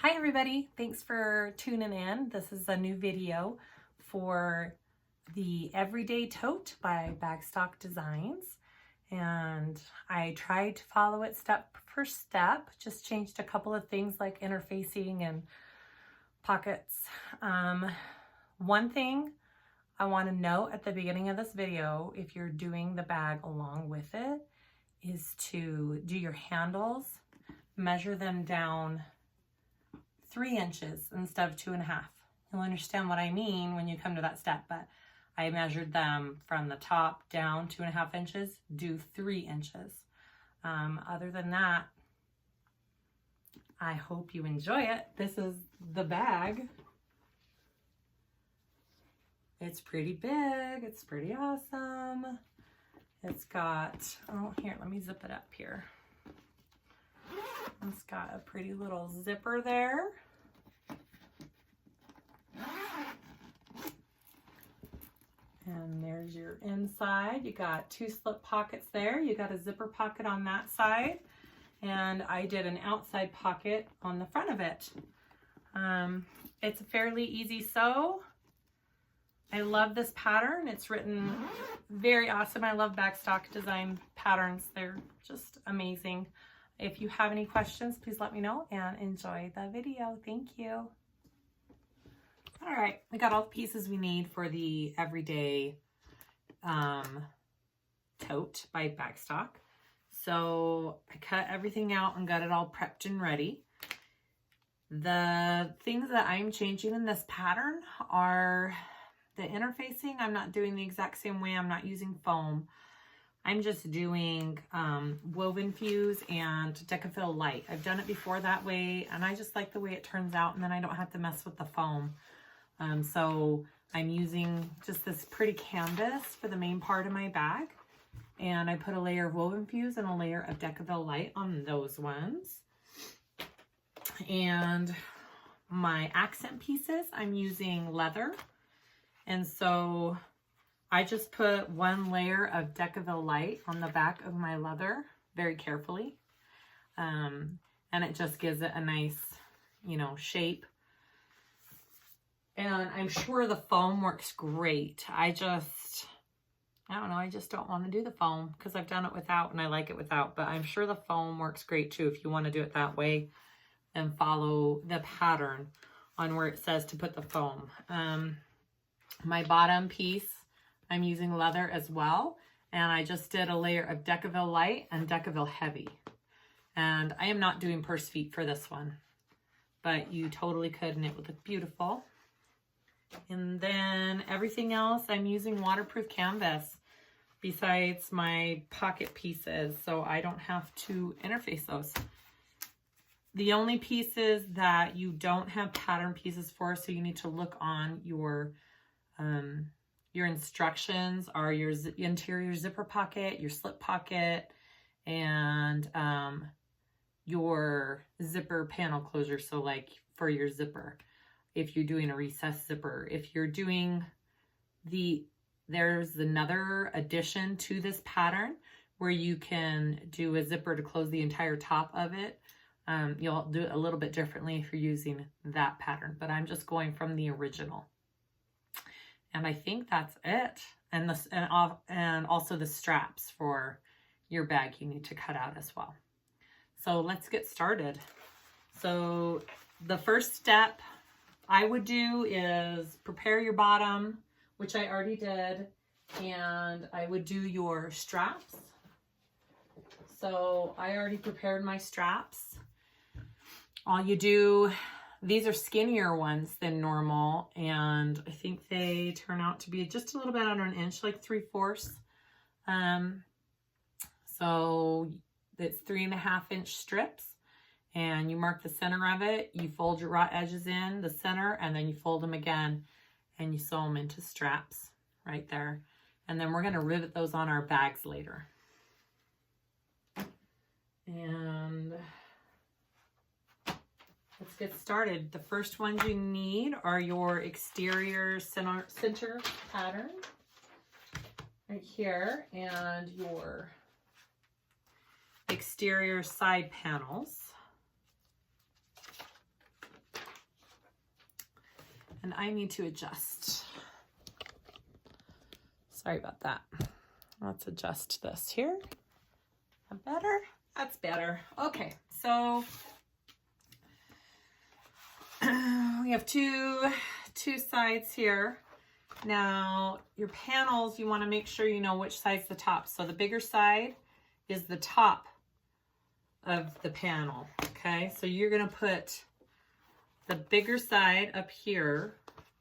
Hi everybody, thanks for tuning in. This is a new video for the Everyday Tote by Bagstock Designs. And I tried to follow it step for step, just changed a couple of things like interfacing and pockets. One thing I want to note at the beginning of this video, if you're doing the bag along with it, is to do your handles, measure them down 3 inches instead of 2.5. You'll understand what I mean when you come to that step, but I measured them from the top down 2.5 inches, do 3 inches. Other than that, I hope you enjoy it. This is the bag. It's pretty big, it's pretty awesome. It's got, oh here, let me zip it up here. It's got a pretty little zipper there. And there's your inside. You got 2 slip pockets there. You got a zipper pocket on that side. And I did an outside pocket on the front of it. It's a fairly easy sew. I love this pattern. It's written very awesome. I love Bagstock design patterns. They're just amazing. If you have any questions, please let me know and enjoy the video. Thank you. All right, we got all the pieces we need for the Everyday Tote by Bagstock. So I cut everything out and got it all prepped and ready. The things that I'm changing in this pattern are the interfacing. I'm not doing the exact same way. I'm not using foam. I'm just doing woven fuse and Decaphyl light. I've done it before that way, and I just like the way it turns out, and then I don't have to mess with the foam. So I'm using just this pretty canvas for the main part of my bag, and I put a layer of woven fuse and a layer of Decaphyl light on those ones. And my accent pieces, I'm using leather, and so I just put 1 layer of Decaphyl light on the back of my leather very carefully. And it just gives it a nice, shape. And I'm sure the foam works great. I don't know, I just don't want to do the foam because I've done it without and I like it without. But I'm sure the foam works great too if you want to do it that way and follow the pattern on where it says to put the foam. My bottom piece, I'm using leather as well, and I just did a layer of Decaphyl light and Decaphyl heavy. And I am not doing purse feet for this one, but you totally could, and it would look beautiful. And then everything else, I'm using waterproof canvas besides my pocket pieces, so I don't have to interface those. The only pieces that you don't have pattern pieces for, so you need to look on your instructions, are your interior zipper pocket, your slip pocket, and your zipper panel closure. So like for your zipper, if you're doing a recessed zipper, if you're doing there's another addition to this pattern where you can do a zipper to close the entire top of it. You'll do it a little bit differently if you're using that pattern, but I'm just going from the original. And I think that's it. And also the straps for your bag you need to cut out as well. So let's get started. So the first step I would do is prepare your bottom, which I already did, and I would do your straps. So I already prepared my straps. All you do, these are skinnier ones than normal, and I think they turn out to be just a little bit under 1 inch, like 3/4. So it's 3.5 inch strips, and you mark the center of it. You fold your raw edges in the center, and then you fold them again, and you sew them into straps right there. And then we're going to rivet those on our bags later. And let's get started. The first ones you need are your exterior center pattern right here, and your exterior side panels. And I need to adjust. Sorry about that. Let's adjust this here. That better? That's better. Okay, so we have two sides here. Now your panels, you want to make sure you know which side's the top. So the bigger side is the top of the panel. Okay, so you're going to put the bigger side up here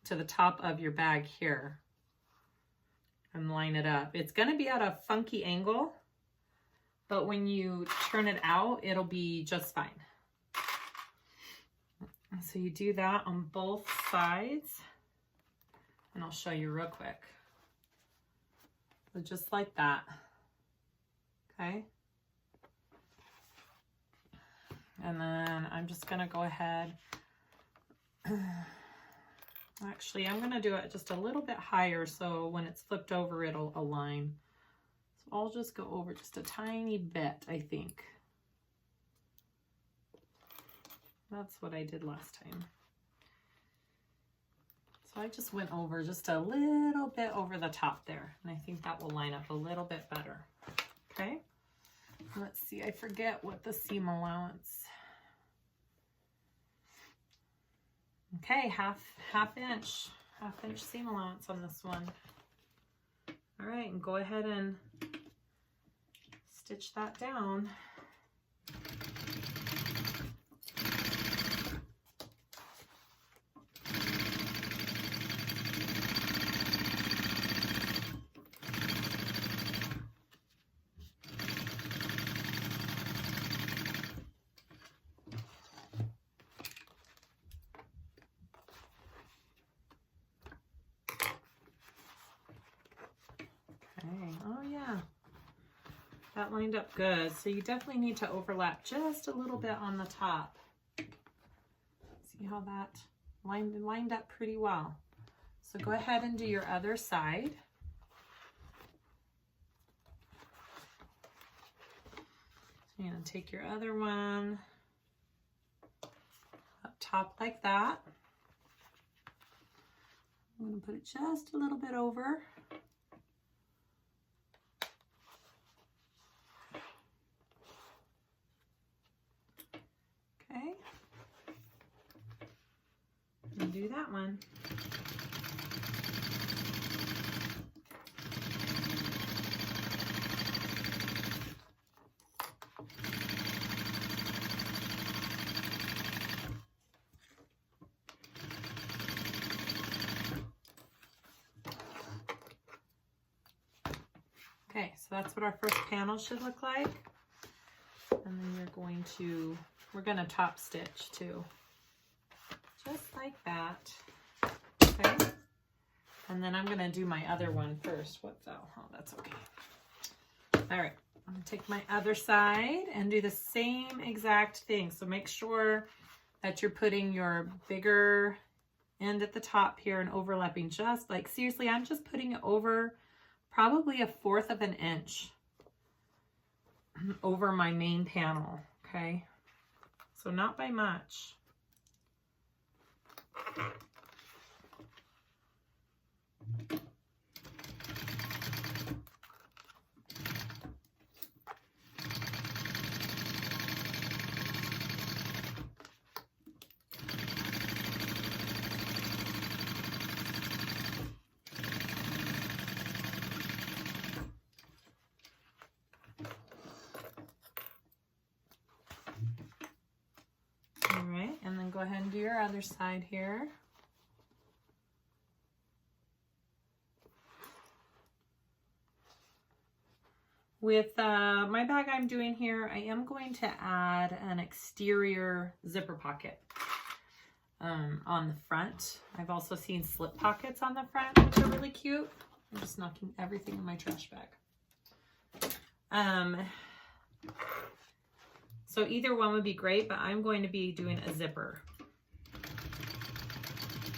to the top of your bag here and line it up. It's going to be at a funky angle, but when you turn it out, it'll be just fine. So you do that on both sides, and I'll show you real quick. So just like that, okay? And then I'm just gonna go ahead. Actually, I'm gonna do it just a little bit higher so when it's flipped over, it'll align. So I'll just go over just a tiny bit, I think. That's what I did last time. So I just went over just a little bit over the top there, and I think that will line up a little bit better. Okay, let's see, I forget what the seam allowance. Okay, half inch seam allowance on this one. All right, and go ahead and stitch that down. Oh yeah, that lined up good. So you definitely need to overlap just a little bit on the top. See how that lined up pretty well. So go ahead and do your other side. So you're gonna take your other one up top like that. I'm gonna put it just a little bit over. Okay, and do that one. Okay, so that's what our first panel should look like. And then we're going to top stitch too. Just like that. Okay. And then I'm going to do my other one first. What fell? Oh, that's okay. All right. I'm going to take my other side and do the same exact thing. So make sure that you're putting your bigger end at the top here and overlapping just like, seriously, I'm just putting it over probably 1/4 of an inch over my main panel, okay? So not by much. Go ahead and do your other side here. With my bag I'm doing here, I am going to add an exterior zipper pocket on the front. I've also seen slip pockets on the front, which are really cute. I'm just knocking everything in my trash bag. So either one would be great, but I'm going to be doing a zipper.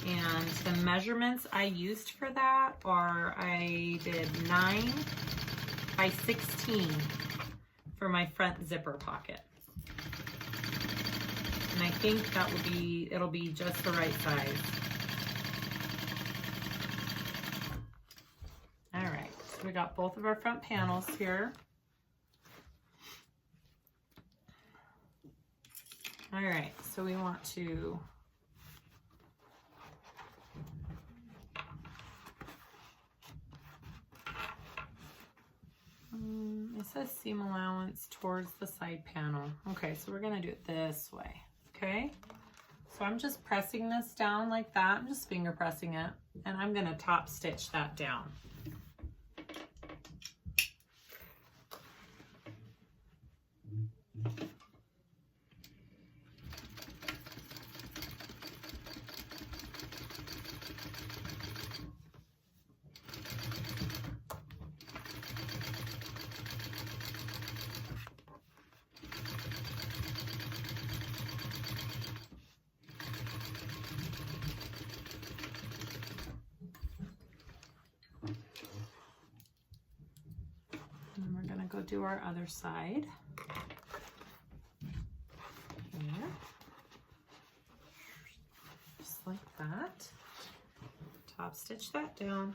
And the measurements I used for that are, I did 9 by 16 for my front zipper pocket. And I think that will be, it'll be just the right size. we got both of our front panels here. All right, so we want to it says seam allowance towards the side panel. Okay, so we're gonna do it this way, okay? So I'm just pressing this down like that. I'm just finger pressing it, and I'm gonna top stitch that down. And we're gonna go do our other side. Here. Just like that. Top stitch that down.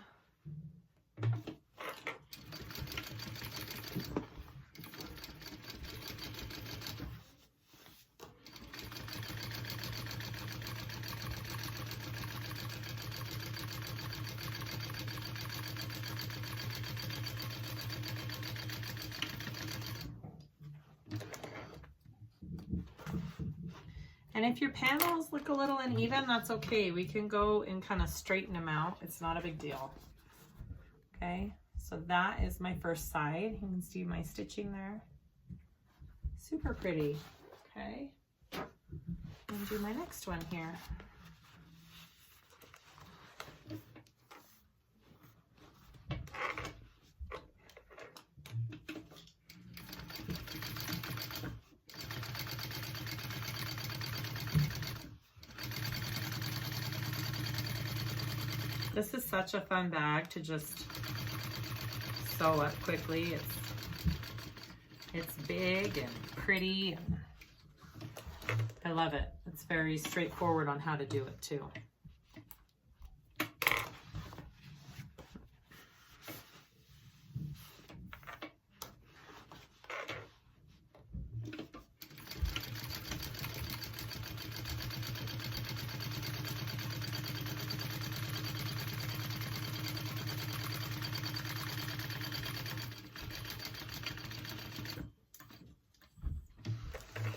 And if your panels look a little uneven, that's okay. We can go and kind of straighten them out. It's not a big deal. Okay, so that is my first side. You can see my stitching there. Super pretty. Okay, and do my next one here. This is such a fun bag to just sew up quickly. It's big and pretty, and I love it. It's very straightforward on how to do it too.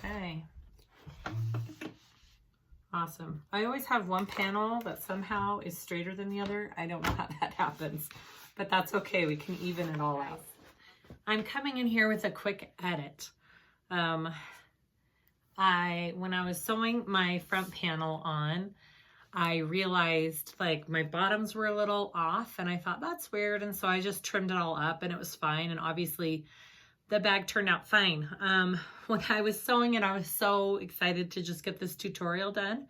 Okay. Awesome. I always have one panel that somehow is straighter than the other. I don't know how that happens, but that's okay. We can even it all out. I'm coming in here with a quick edit. When I was sewing my front panel on, I realized like my bottoms were a little off, and I thought that's weird. And so I just trimmed it all up, and it was fine. And obviously the bag turned out fine. When I was sewing it, I was so excited to just get this tutorial done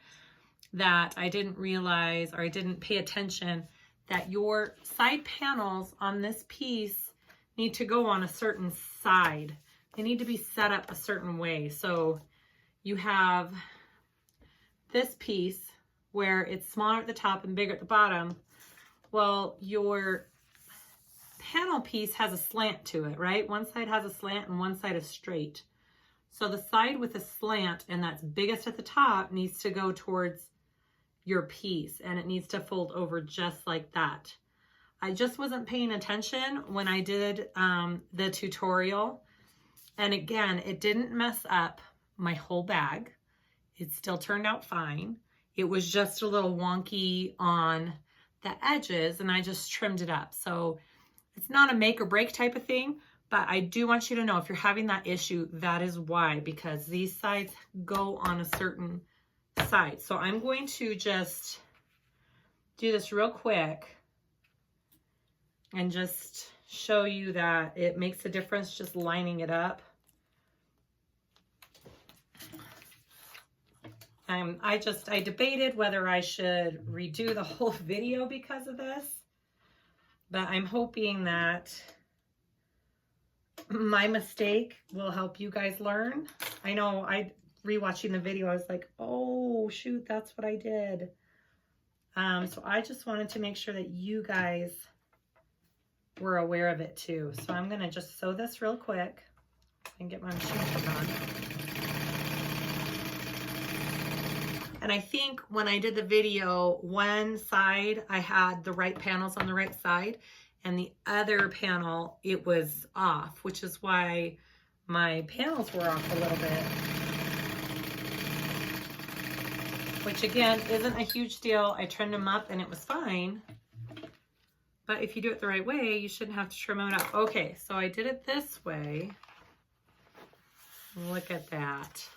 that I didn't realize, or I didn't pay attention, that your side panels on this piece need to go on a certain side. They need to be set up a certain way. So you have this piece where it's smaller at the top and bigger at the bottom. Well, your panel piece has a slant to it, right? One side has a slant and one side is straight. So the side with a slant and that's biggest at the top needs to go towards your piece, and it needs to fold over just like that. I just wasn't paying attention when I did the tutorial. And again, it didn't mess up my whole bag. It still turned out fine. It was just a little wonky on the edges, and I just trimmed it up. So it's not a make or break type of thing, but I do want you to know if you're having that issue, that is why, because these sides go on a certain side. So I'm going to just do this real quick and just show you that it makes a difference just lining it up. I debated whether I should redo the whole video because of this, but I'm hoping that my mistake will help you guys learn. I know rewatching the video, I was like, oh shoot, that's what I did. So I just wanted to make sure that you guys were aware of it too. So I'm gonna just sew this real quick and get my machine turned on. And I think when I did the video, one side I had the right panels on the right side, and the other panel, it was off, which is why my panels were off a little bit. Which again, isn't a huge deal. I trimmed them up and it was fine. But if you do it the right way, you shouldn't have to trim it up. Okay, so I did it this way. Look at that.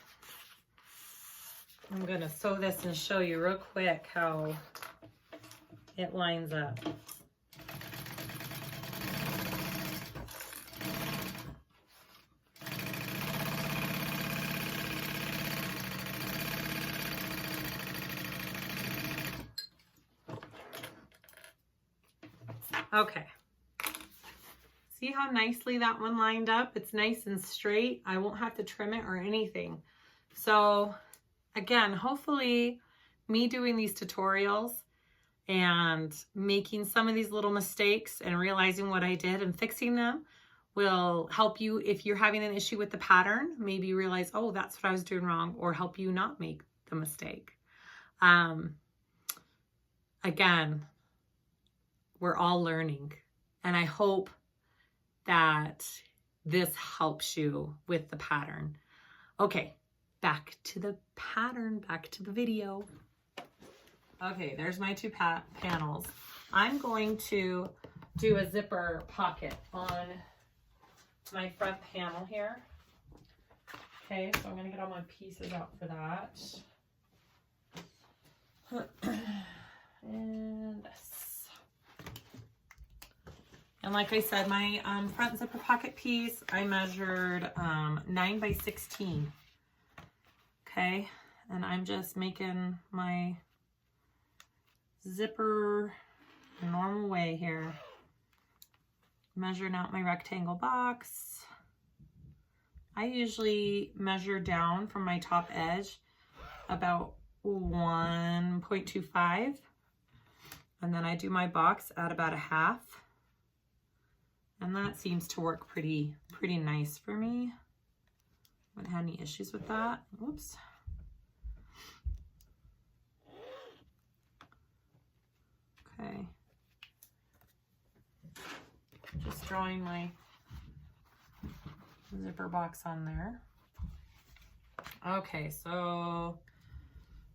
I'm gonna sew this and show you real quick how it lines up. Okay. See how nicely that one lined up? It's nice and straight. I won't have to trim it or anything. So again, hopefully me doing these tutorials and making some of these little mistakes and realizing what I did and fixing them will help you if you're having an issue with the pattern. Maybe you realize, oh, that's what I was doing wrong, or help you not make the mistake. Again, we're all learning, and I hope that this helps you with the pattern. Okay, back to the pattern, back to the video. Okay, there's my two panels. I'm going to do a zipper pocket on my front panel here. Okay, so I'm gonna get all my pieces out for that. And this. And like I said, my front zipper pocket piece, I measured 9 by 16. Okay, and I'm just making my zipper the normal way here. Measuring out my rectangle box. I usually measure down from my top edge about 1.25. And then I do my box at about 1/2. And that seems to work pretty nice for me. Haven't had any issues with that. Whoops. Okay. Just drawing my zipper box on there. Okay, so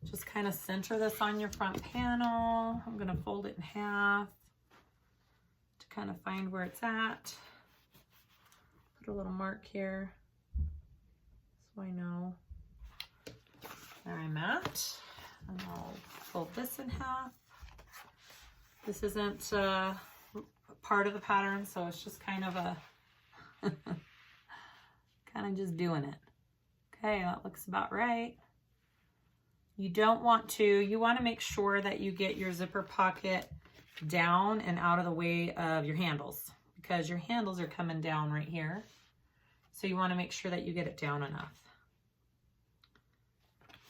just kind of center this on your front panel. I'm gonna fold it in half to kind of find where it's at. Put a little mark here so I know where I'm at. And I'll fold this in half. This isn't part of the pattern, so it's just kind of a kind of just doing it. Okay, that looks about right. You don't want to, you want to make sure that you get your zipper pocket down and out of the way of your handles, because your handles are coming down right here. So you want to make sure that you get it down enough.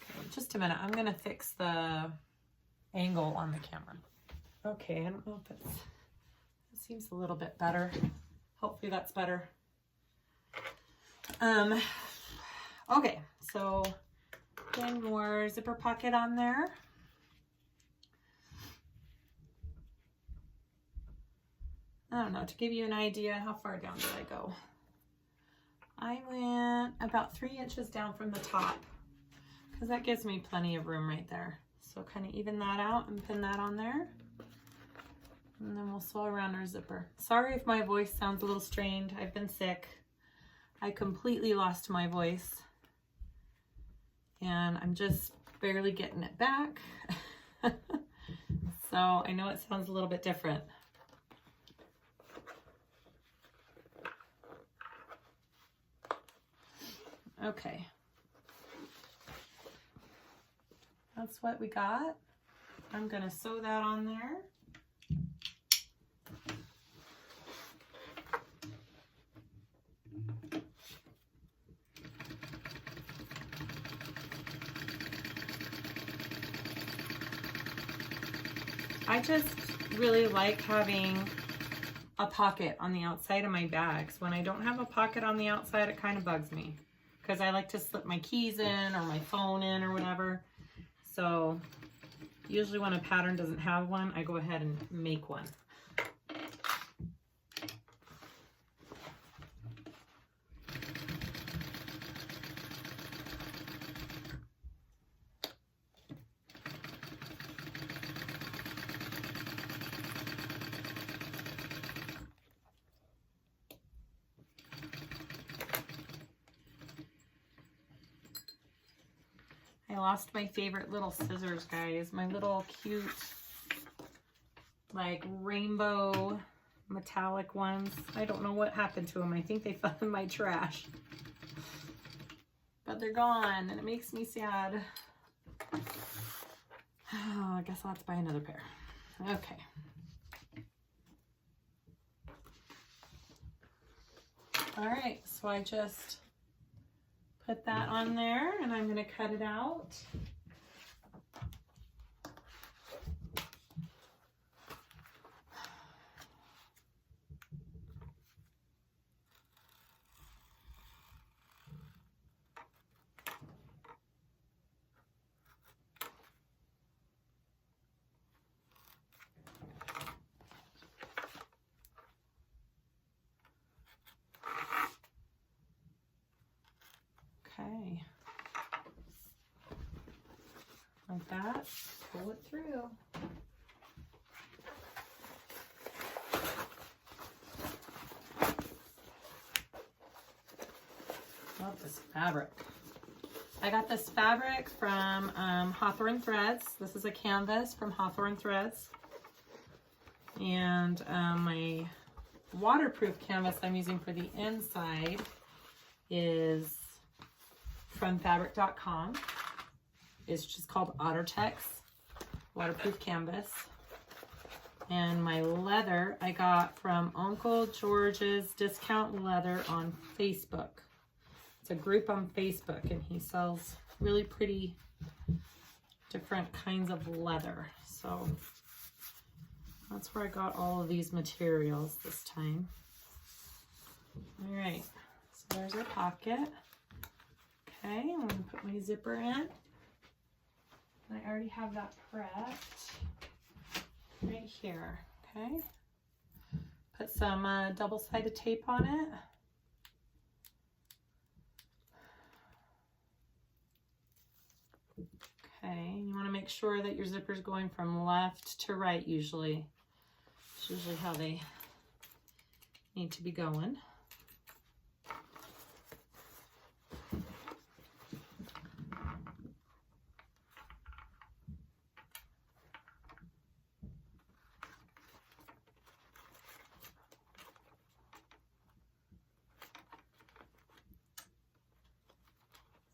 Okay, just a minute. I'm going to fix the angle on the camera. Okay, I don't know if it seems a little bit better. Hopefully that's better. Okay, so then more zipper pocket on there. I don't know, to give you an idea, how far down did I go? I went about 3 inches down from the top, because that gives me plenty of room right there. So kind of even that out and pin that on there. And then we'll sew around our zipper. Sorry if my voice sounds a little strained. I've been sick. I completely lost my voice. And I'm just barely getting it back. So I know it sounds a little bit different. Okay. That's what we got. I'm gonna sew that on there. I just really like having a pocket on the outside of my bags. When I don't have a pocket on the outside, it kind of bugs me because I like to slip my keys in or my phone in or whatever. So usually when a pattern doesn't have one, I go ahead and make one. I lost my favorite little scissors, guys. My little cute, like, rainbow metallic ones. I don't know what happened to them. I think they fell in my trash. But they're gone, and it makes me sad. Oh, I guess I'll have to buy another pair. Okay. All right, so I just put that on there, and I'm going to cut it out. Okay, like that, pull it through. Love this fabric. I got this fabric from Hawthorne Threads. This is a canvas from Hawthorne Threads. And my waterproof canvas I'm using for the inside is from fabric.com. It's just called ottertex waterproof canvas. And my leather I got from Uncle George's Discount Leather on Facebook. It's a group on Facebook, and he sells really pretty different kinds of leather. So that's where I got all of these materials this time. All right, so there's our pocket. Okay, I'm going to put my zipper in. I already have that prepped right here. Okay, put some double-sided tape on it. Okay, you want to make sure that your zipper's going from left to right usually. It's usually how they need to be going.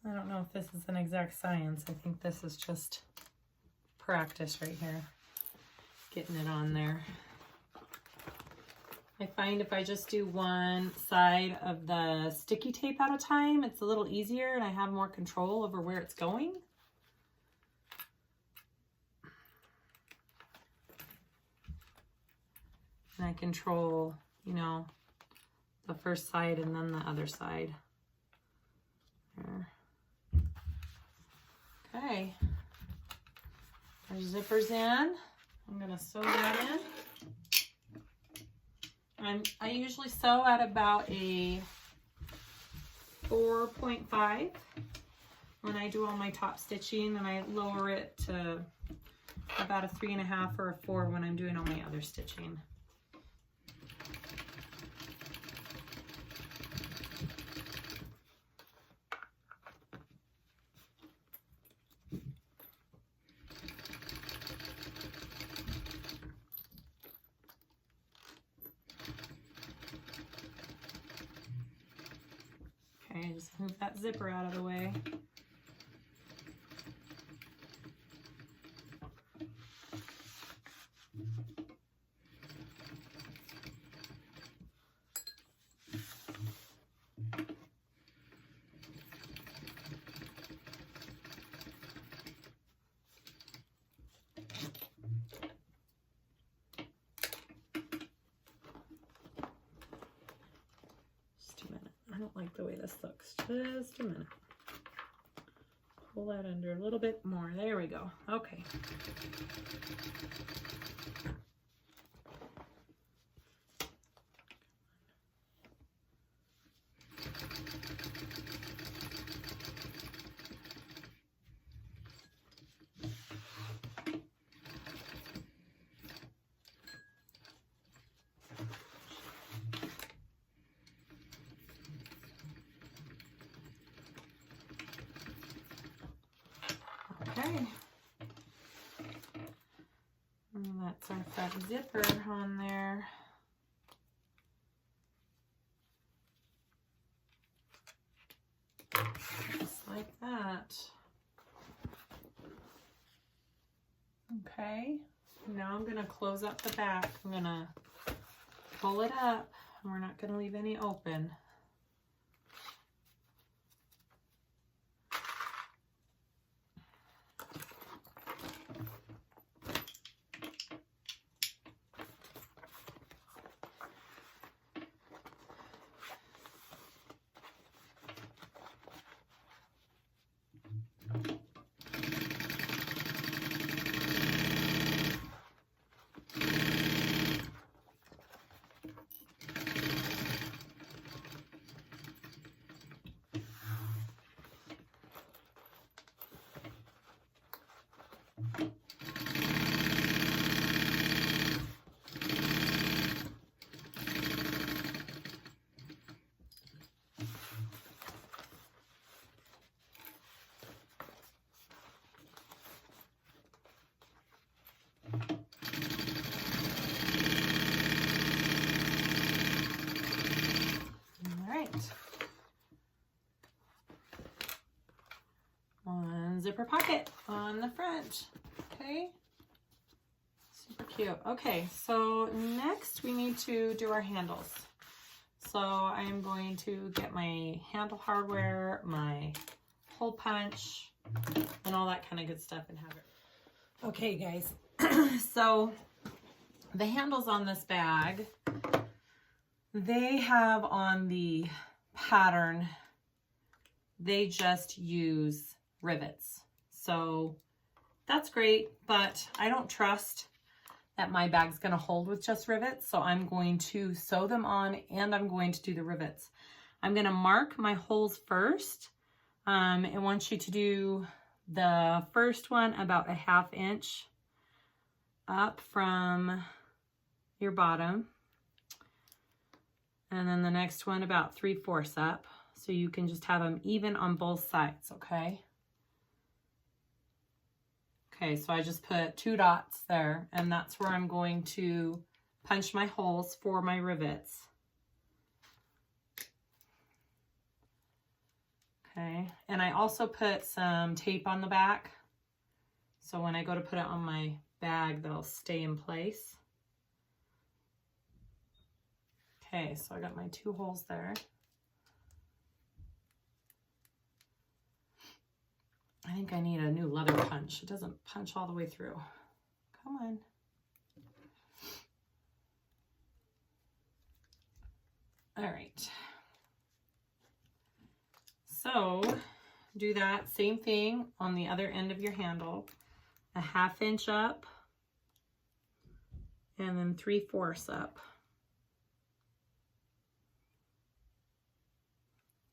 I don't know if this is an exact science. I think this is just practice right here, getting it on there. I find if I just do one side of the sticky tape at a time, it's a little easier and I have more control over where it's going. And I control, you know, the first side and then the other side. There. Okay, our zipper's in. I'm gonna sew that in. I usually sew at about a 4.5 when I do all my top stitching, and I lower it to about a 3.5 or a 4 when I'm doing all my other stitching. Okay, just move that zipper out of the way. don't like the way this looks. Just a minute. Pull that under a little bit more. There we go. Okay. Okay. And that's our front zipper on there. Just like that. Okay. Now I'm going to close up the back. I'm going to pull it up, and we're not going to leave any open. One zipper pocket on the front. Okay, super cute. Okay, so next we need to do our handles. So I am going to get my handle hardware, my hole punch, and all that kind of good stuff and have it. Okay guys, so the handles on this bag, they have on the pattern, they just use rivets. So that's great, but I don't trust that my bag's gonna hold with just rivets. So I'm going to sew them on and I'm going to do the rivets. I'm gonna mark my holes first. I want you to do the first one about a 1/2 inch up from your bottom. And then the next one about 3/4 up. So you can just have them even on both sides, okay? Okay, so I just put 2 dots there, and that's where I'm going to punch my holes for my rivets. Okay, and I also put some tape on the back, so when I go to put it on my bag, they'll stay in place. Okay, so I got my 2 holes there. I think I need a new leather punch. It doesn't punch all the way through. Come on. All right. So do that same thing on the other end of your handle. A 1/2 inch up and then 3/4 up.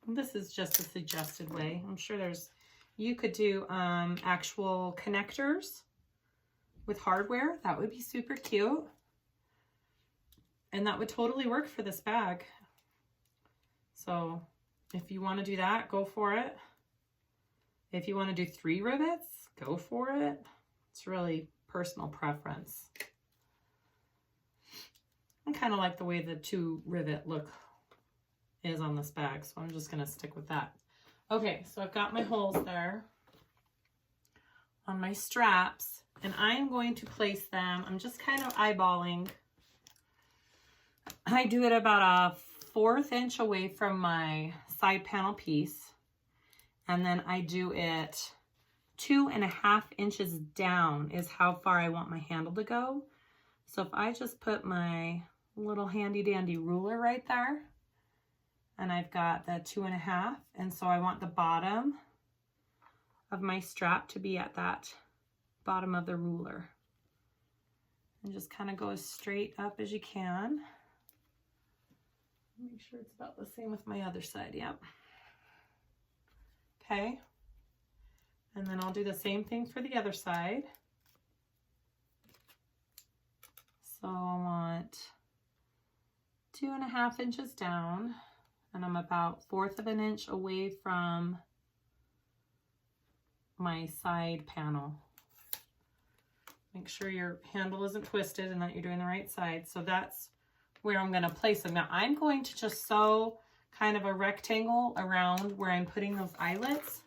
This is just a suggested way. I'm sure you could do actual connectors with hardware. That would be super cute. And that would totally work for this bag. So if you want to do that, go for it. If you want to do 3 rivets, go for it. It's really personal preference. I kind of like the way the 2 rivet look is on this bag, so I'm just going to stick with that. Okay, so I've got my holes there on my straps, and I'm going to place them, I'm just kind of eyeballing. I do it about a 1/4 inch away from my side panel piece, and then I do it 2.5 inches down is how far I want my handle to go. So if I just put my little handy dandy ruler right there, and I've got the 2.5, and so I want the bottom of my strap to be at that bottom of the ruler. And just kind of go as straight up as you can. Make sure it's about the same with my other side, yep. Okay, and then I'll do the same thing for the other side. So I want 2.5 inches down, and I'm about 1/4 of an inch away from my side panel. Make sure your handle isn't twisted and that you're doing the right side. So that's where I'm going to place them. Now I'm going to just sew kind of a rectangle around where I'm putting those eyelets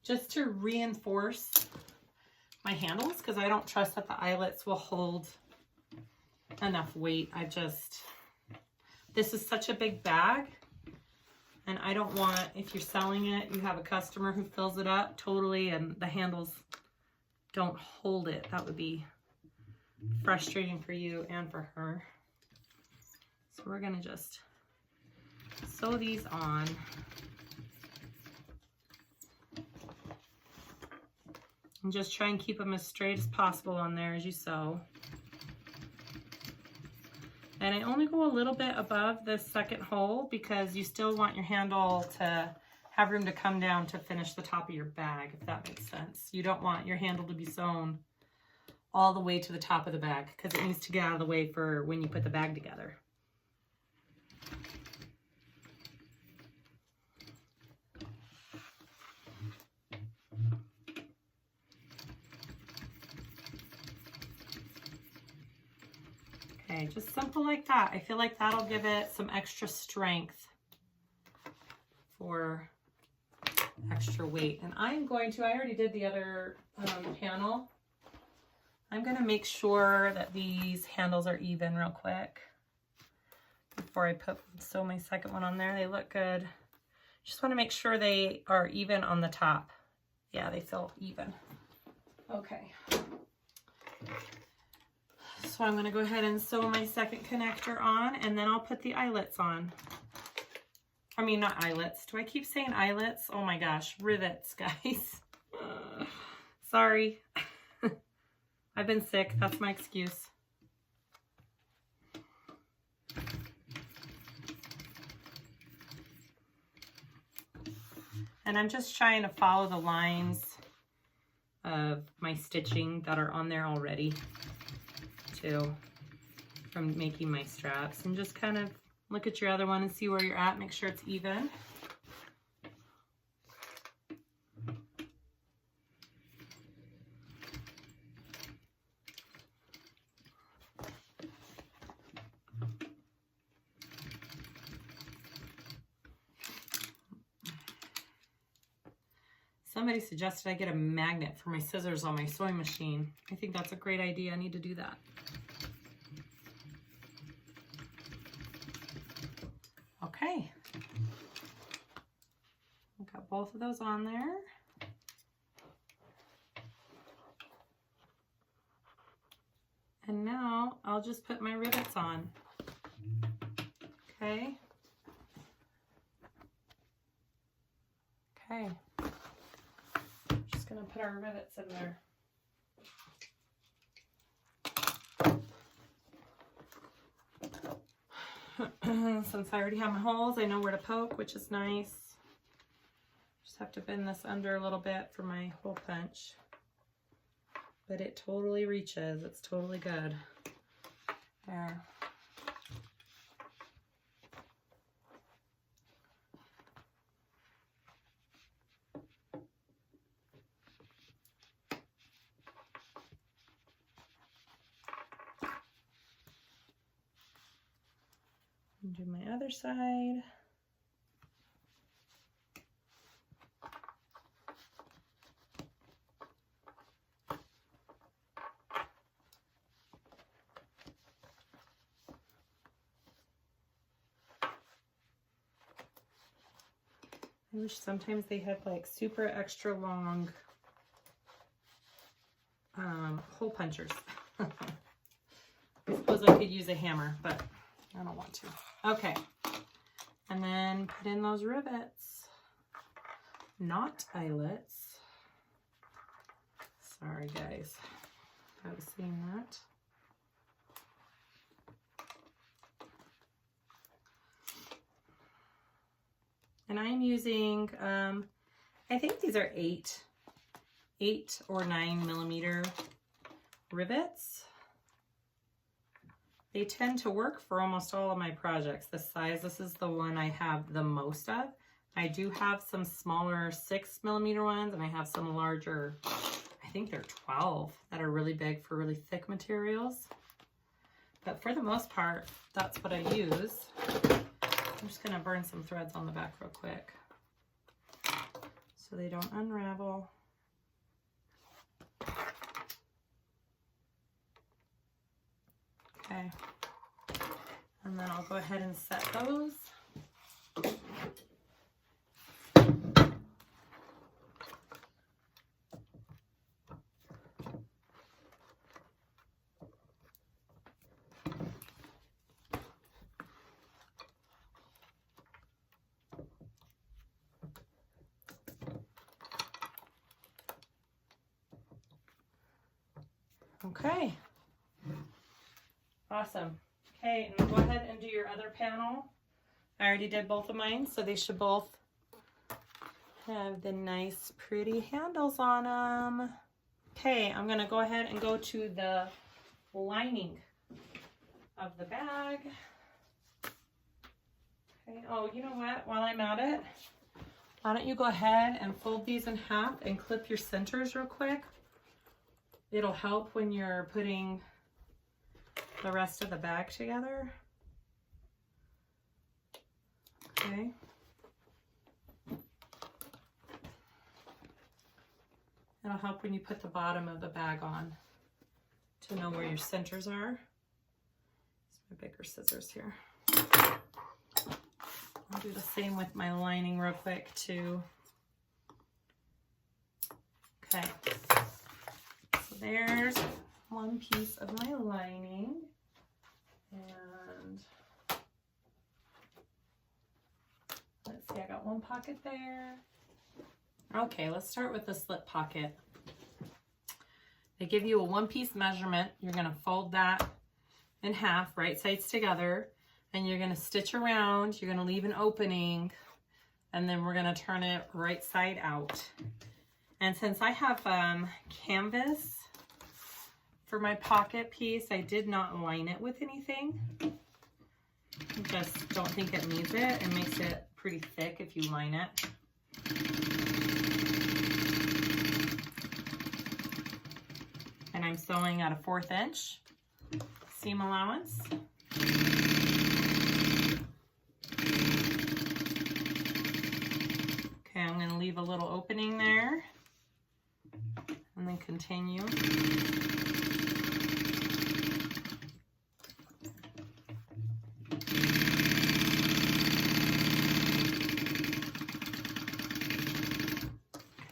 just to reinforce my handles, because I don't trust that the eyelets will hold enough weight. This is such a big bag, and I don't want, if you're selling it, you have a customer who fills it up totally and the handles don't hold it. That would be frustrating for you and for her. So we're gonna just sew these on. And just try and keep them as straight as possible on there as you sew. And I only go a little bit above this second hole because you still want your handle to have room to come down to finish the top of your bag, if that makes sense. You don't want your handle to be sewn all the way to the top of the bag because it needs to get out of the way for when you put the bag together. Okay, just simple like that. I feel like that'll give it some extra strength for extra weight. And I'm going to, I already did the other panel. I'm going to make sure that these handles are even real quick before I sew my second one on there. They look good. Just want to make sure they are even on the top. Yeah, they feel even. Okay. So I'm going to go ahead and sew my second connector on, and then I'll put the eyelets on. I mean, not eyelets. Do I keep saying eyelets? Oh my gosh, rivets, guys. Sorry. I've been sick. That's my excuse. And I'm just trying to follow the lines of my stitching that are on there already too, from making my straps. And just kind of look at your other one and see where you're at. Make sure it's even. Somebody suggested I get a magnet for my scissors on my sewing machine. I think that's a great idea. I need to do that. Okay. I've got both of those on there. And now I'll just put my rivets on. Okay. Okay. Just gonna put our rivets in there. Since I already have my holes, I know where to poke, which is nice. Just have to bend this under a little bit for my hole punch. But it totally reaches. It's totally good. There. And do my other side. I wish sometimes they had like super extra long hole punchers. I suppose I could use a hammer, but I don't want to. Okay, And then put in those rivets, not eyelets. Sorry guys, I was seeing that. And I'm using, I think these are 8 or 9 millimeter rivets. They tend to work for almost all of my projects. This size, this is the one I have the most of. I do have some smaller 6 millimeter ones, and I have some larger, I think they're 12, that are really big for really thick materials. But for the most part, that's what I use. I'm just gonna burn some threads on the back real quick so they don't unravel. Okay, and then I'll go ahead and set those. Okay. Awesome. Okay, and go ahead and do your other panel. I already did both of mine, so they should both have the nice pretty handles on them. Okay, I'm gonna go ahead and go to the lining of the bag. Okay, oh, you know what, while I'm at it, why don't you go ahead and fold these in half and clip your centers real quick. It'll help when you're putting the rest of the bag together. Okay. It'll help when you put the bottom of the bag on to know where your centers are. It's my bigger scissors here. I'll do the same with my lining real quick too. Okay. So there's one piece of my lining, and let's see, I got one pocket there. Okay, let's start with the slip pocket. They give you a one-piece measurement. You're gonna fold that in half, right sides together, and you're gonna stitch around. You're gonna leave an opening, and then we're gonna turn it right side out. And since I have canvas for my pocket piece, I did not line it with anything. I just don't think it needs it. It makes it pretty thick if you line it. And I'm sewing at a 1/4 inch seam allowance. Okay, I'm gonna leave a little opening there and then continue.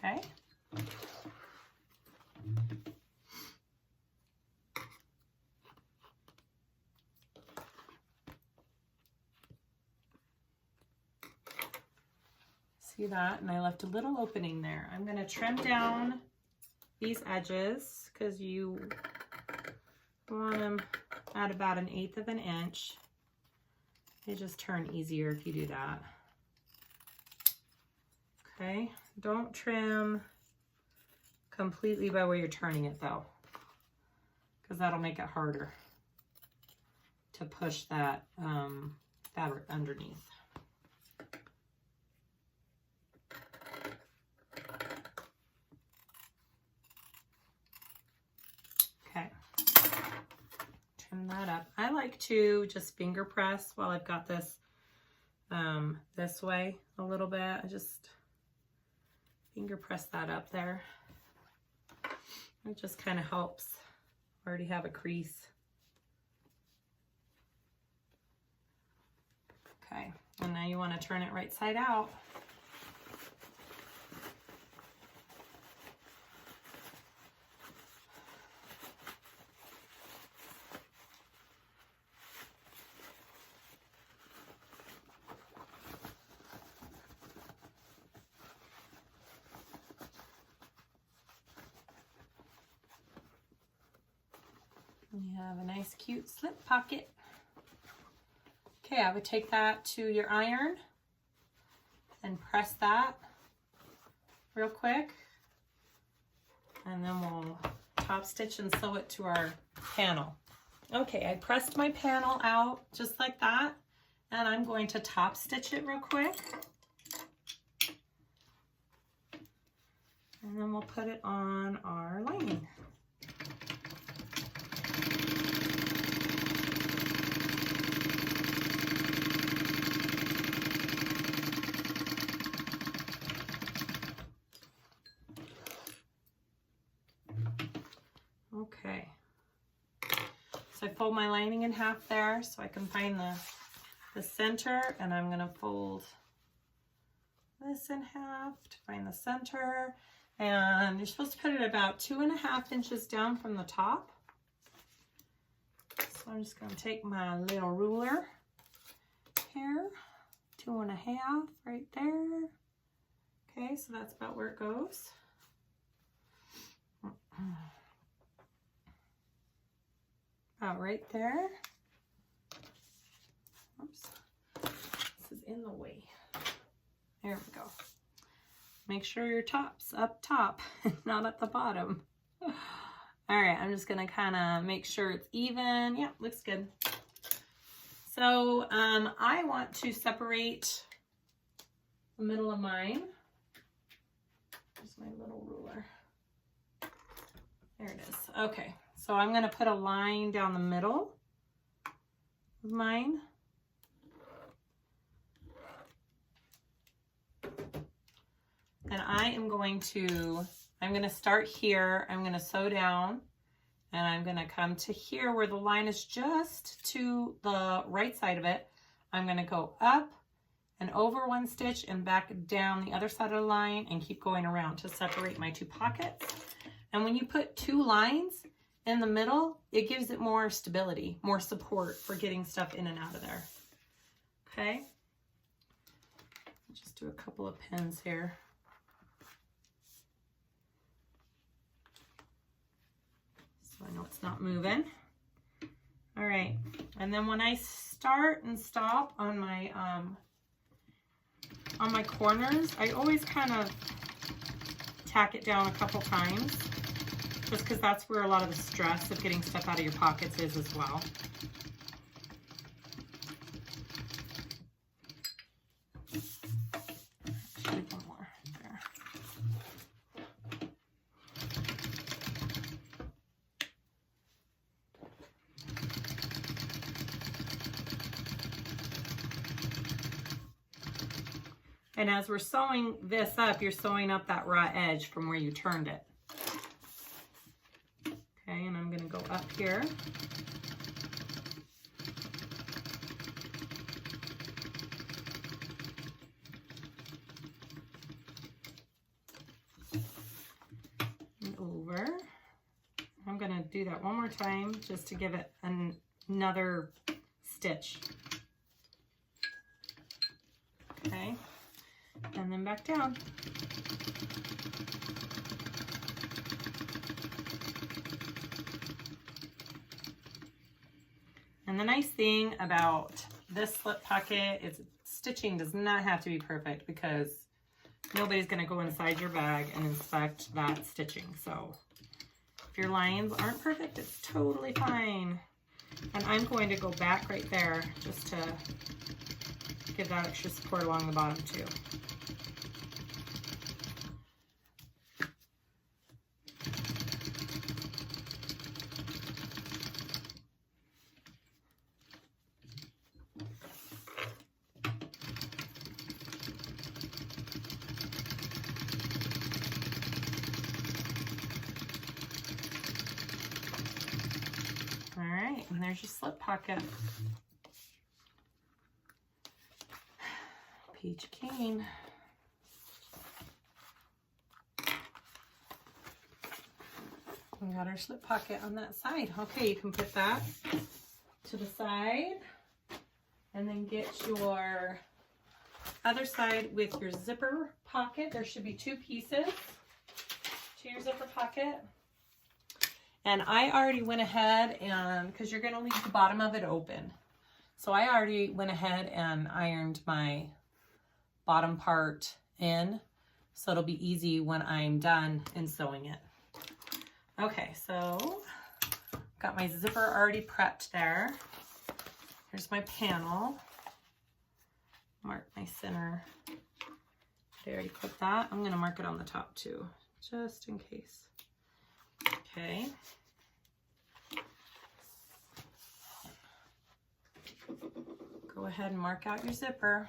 Okay. See that? And I left a little opening there. I'm going to trim down these edges because you want them at about 1/8 of an inch. They just turn easier if you do that. Okay, don't trim completely by where you're turning it though, because that'll make it harder to push that fabric underneath. Okay, trim that up. I like to just finger press while I've got this this way a little bit. I just finger press that up there. It just kind of helps. I already have a crease. Okay, and now you want to turn it right side out. You have a nice cute slip pocket. Okay, I would take that to your iron and press that real quick. And then we'll top stitch and sew it to our panel. Okay, I pressed my panel out just like that. And I'm going to top stitch it real quick. And then we'll put it on our lining. Okay, so I fold my lining in half there so I can find the center, and I'm going to fold this in half to find the center, and you're supposed to put it about 2.5 inches down from the top. So I'm just going to take my little ruler here, 2.5 right there. Okay, so that's about where it goes. About right there. Oops, this is in the way. There we go. Make sure your top's up top, not at the bottom. All right, I'm just gonna kind of make sure it's even. Yeah, looks good. So I want to separate the middle of mine. Here's my little ruler. There it is. Okay, so I'm gonna put a line down the middle of mine. And I'm going to start here, I'm going to sew down, and I'm going to come to here where the line is just to the right side of it. I'm going to go up and over one stitch and back down the other side of the line and keep going around to separate my two pockets. And when you put two lines in the middle, it gives it more stability, more support for getting stuff in and out of there. Okay, just do a couple of pins here. So I know it's not moving. All right, and then when I start and stop on my corners, I always kind of tack it down a couple times, just because that's where a lot of the stress of getting stuff out of your pockets is as well. Actually, one more there. And as we're sewing this up, you're sewing up that raw edge from where you turned it. Okay, and I'm going to go up here. And over. I'm going to do that one more time just to give it another stitch. Okay. And then back down. And the nice thing about this slip pocket is stitching does not have to be perfect, because nobody's going to go inside your bag and inspect that stitching. So if your lines aren't perfect, it's totally fine. And I'm going to go back right there just to give that extra support along the bottom too. All right, and there's your slip pocket. Peach cane. We got our slip pocket on that side. Okay, you can put that to the side and then get your other side with your zipper pocket. There should be two pieces to your zipper pocket. And I already went ahead and, because you're going to leave the bottom of it open. So I already went ahead and ironed my bottom part in. So it'll be easy when I'm done in sewing it. Okay, so got my zipper already prepped there. Here's my panel. Mark my center. I already clipped that. I'm going to mark it on the top too, just in case. Okay. Go ahead and mark out your zipper.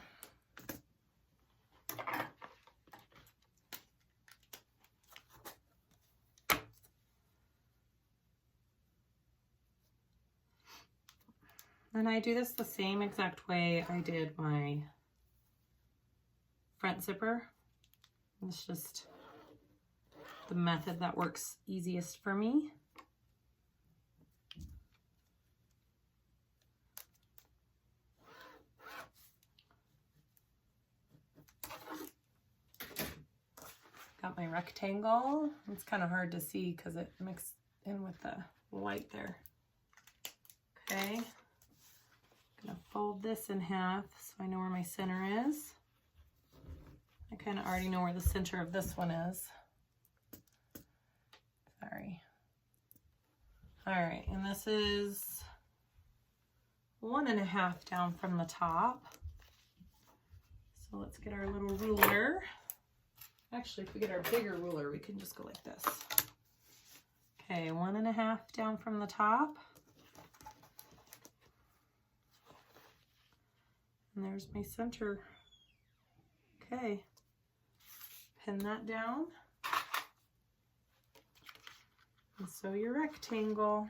And I do this the same exact way I did my front zipper. It's just the method that works easiest for me. Got my rectangle. It's kind of hard to see because it mixed in with the light there. Okay. I'm gonna fold this in half so I know where my center is. I kind of already know where the center of this one is. Sorry. All right, and this is 1.5 down from the top. So let's get our little ruler. Actually, if we get our bigger ruler, we can just go like this. Okay, 1.5 down from the top. And there's my center. Okay, pin that down. And sew your rectangle.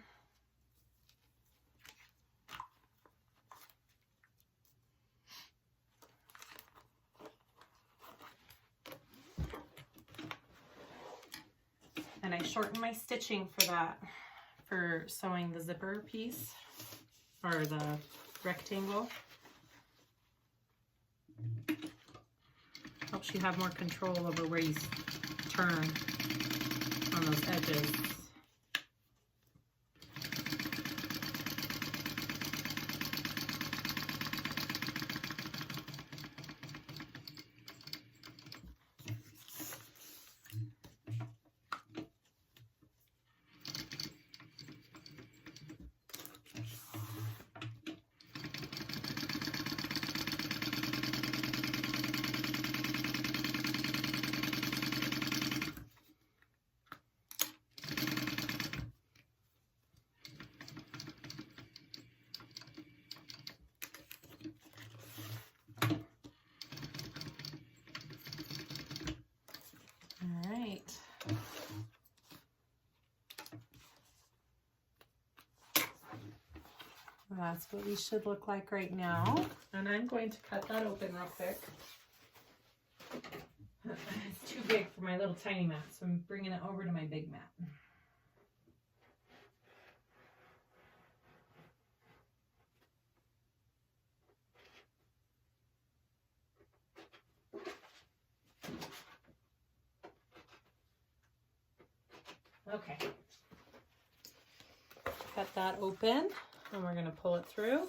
And I shorten my stitching for that, for sewing the zipper piece, or the rectangle. Helps you have more control over where you turn on those edges. That's what we should look like right now. And I'm going to cut that open real quick. It's too big for my little tiny mat, so I'm bringing it over to my big mat. Okay. Cut that open. And we're going to pull it through.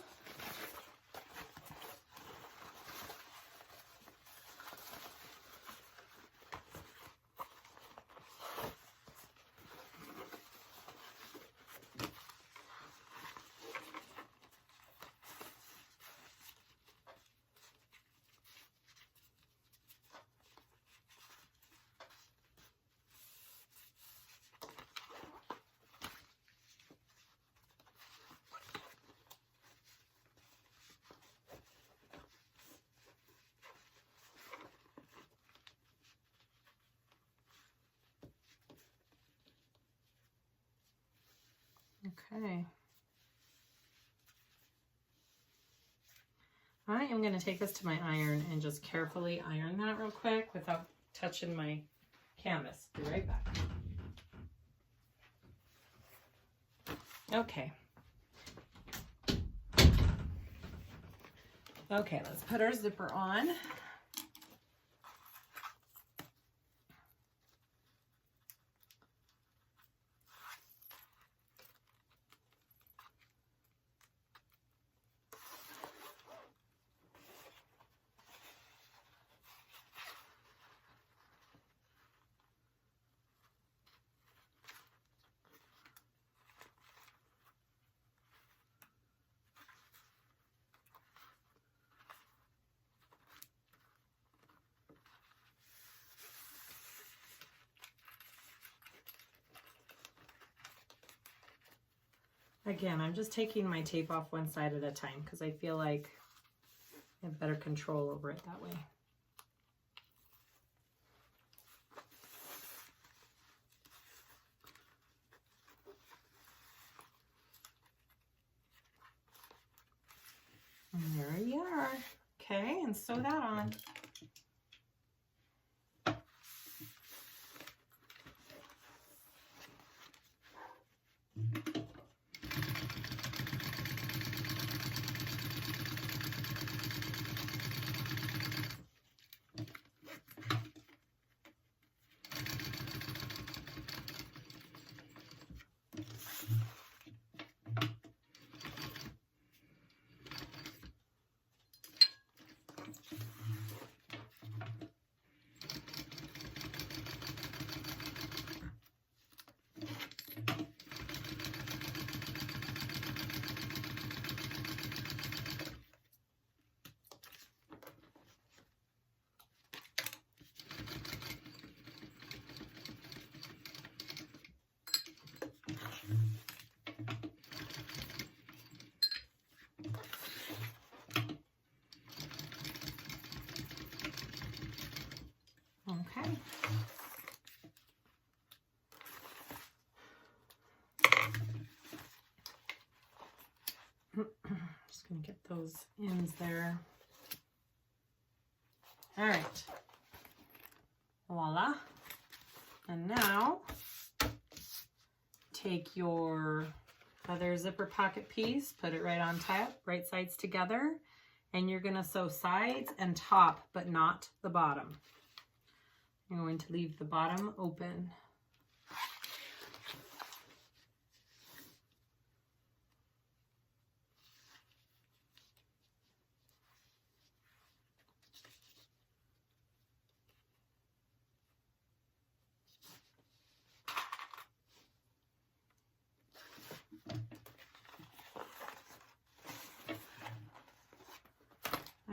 Okay. I am going to take this to my iron and just carefully iron that real quick without touching my canvas. Be right back. Okay. Okay, let's put our zipper on. Again, I'm just taking my tape off one side at a time because I feel like I have better control over it that way. And there you are. Okay, and sew that on. Okay. Just gonna get those ends there. All right. Voila. And now take your other zipper pocket piece, put it right on top, right sides together, and you're gonna sew sides and top, but not the bottom. You're going to leave the bottom open.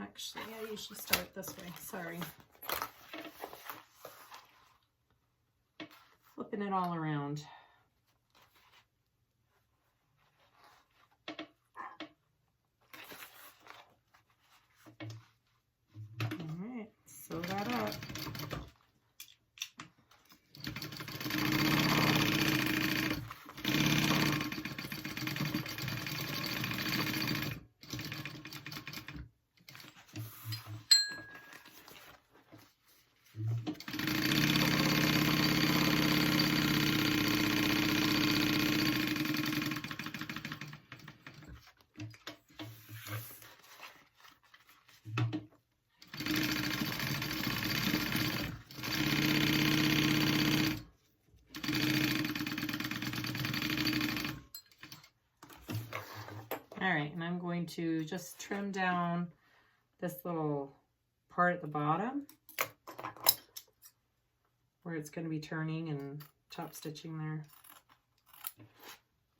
Actually, I usually start this way, sorry. Flipping it all around. All right, sew that up. All right, and I'm going to just trim down this little part at the bottom where it's going to be turning and top stitching there.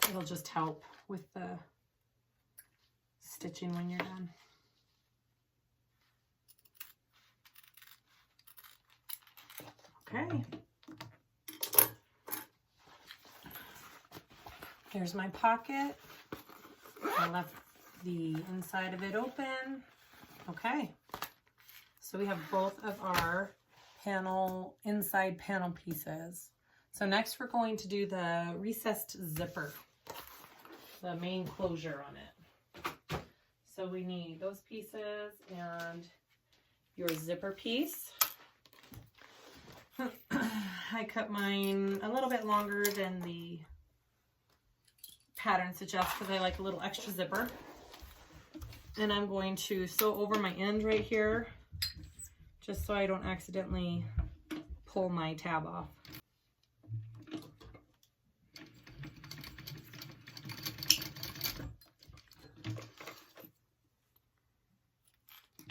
It'll just help with the stitching when you're done. Okay. Here's my pocket. I left the inside of it open. Okay. So we have both of our inside panel pieces. So next we're going to do the recessed zipper, the main closure on it. So we need those pieces and your zipper piece. I cut mine a little bit longer than the pattern suggests because I like a little extra zipper. And I'm going to sew over my end right here just so I don't accidentally pull my tab off.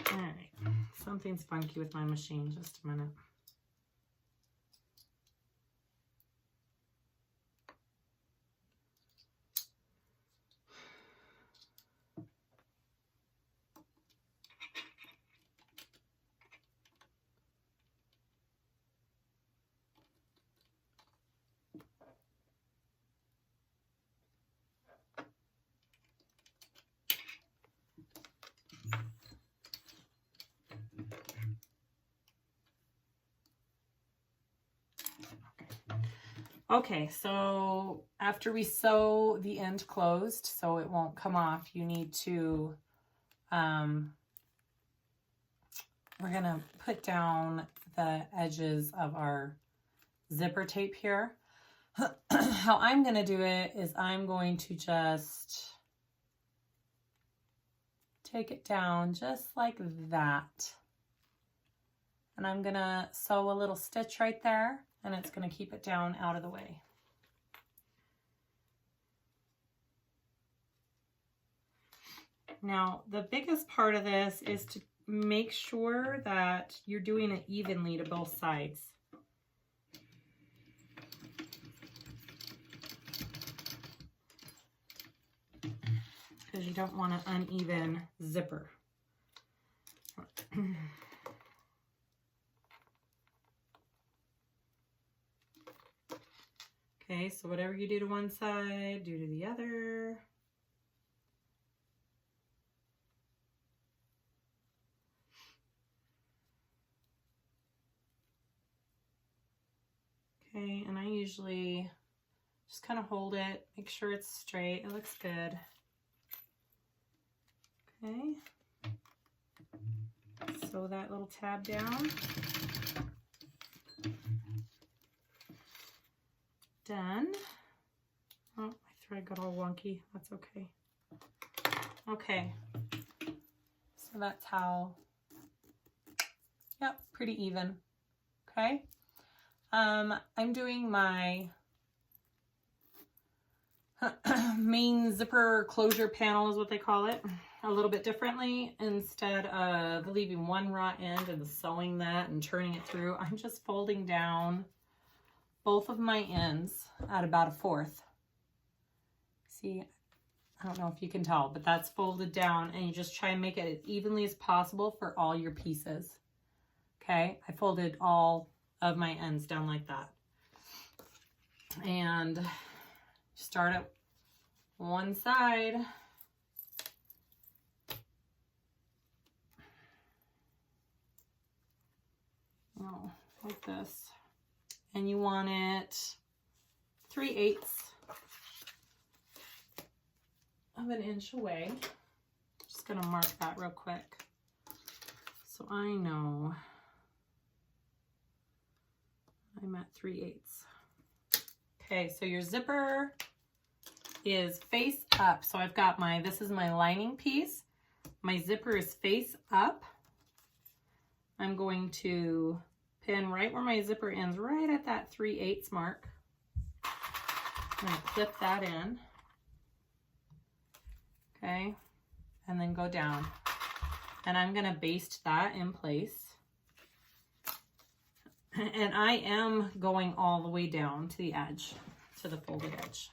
All right, something's funky with my machine, just a minute. Okay, so after we sew the end closed so it won't come off, you need to, we're gonna put down the edges of our zipper tape here. How I'm gonna do it is I'm going to just take it down just like that. And I'm gonna sew a little stitch right there, and it's gonna keep it down out of the way. Now, the biggest part of this is to make sure that you're doing it evenly to both sides. Because you don't want an uneven zipper. Okay, so whatever you do to one side, do to the other. Okay, and I usually just kind of hold it, make sure it's straight, it looks good. Okay, sew that little tab down. Done. Oh, my thread got all wonky. That's okay. Okay. So that's how, yep, pretty even. Okay. I'm doing my main zipper closure panel is what they call it, a little bit differently. Instead of leaving one raw end and sewing that and turning it through, I'm just folding down both of my ends at about 1/4. See, I don't know if you can tell, but that's folded down, and you just try and make it as evenly as possible for all your pieces. Okay, I folded all of my ends down like that. And start at one side. Oh, like this. And you want it 3/8 of an inch away. Just gonna mark that real quick so I know I'm at 3/8. Okay, so your zipper is face up. So I've got my, this is my lining piece. My zipper is face up. I'm going to pin right where my zipper ends, right at that 3/8 mark. I'm gonna clip that in. Okay, and then go down. And I'm gonna baste that in place. And I am going all the way down to the edge, to the folded edge.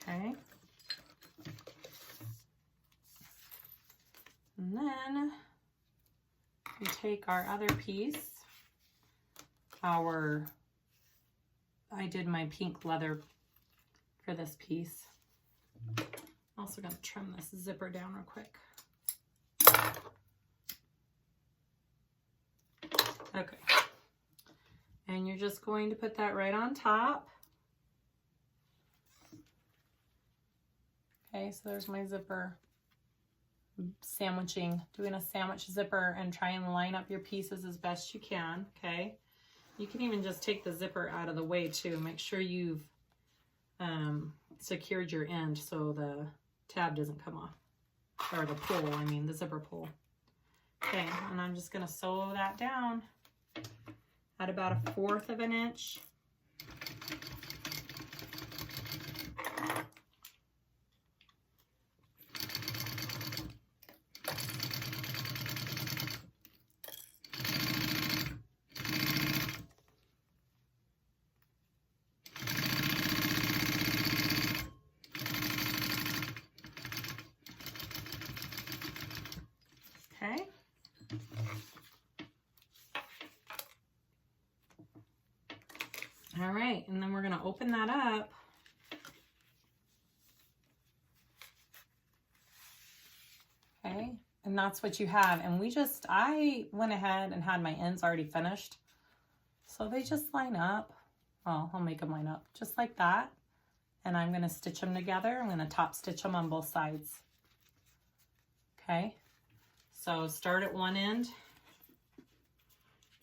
Okay. And then we take our other piece, I did my pink leather for this piece. I'm also going to trim this zipper down real quick. Okay. And you're just going to put that right on top. Okay, so there's my zipper. Sandwiching, doing a sandwich zipper, and try and line up your pieces as best you can, okay? You can even just take the zipper out of the way too. Make sure you've secured your end so the tab doesn't come off. Or the pull, I mean the zipper pull. Okay, and I'm just gonna sew that down at about 1/4 of an inch. All right, and then we're going to open that up. Okay, and that's what you have. And I went ahead and had my ends already finished. So they just line up. Well, I'll make them line up just like that. And I'm going to stitch them together. I'm going to top stitch them on both sides. Okay, so start at one end.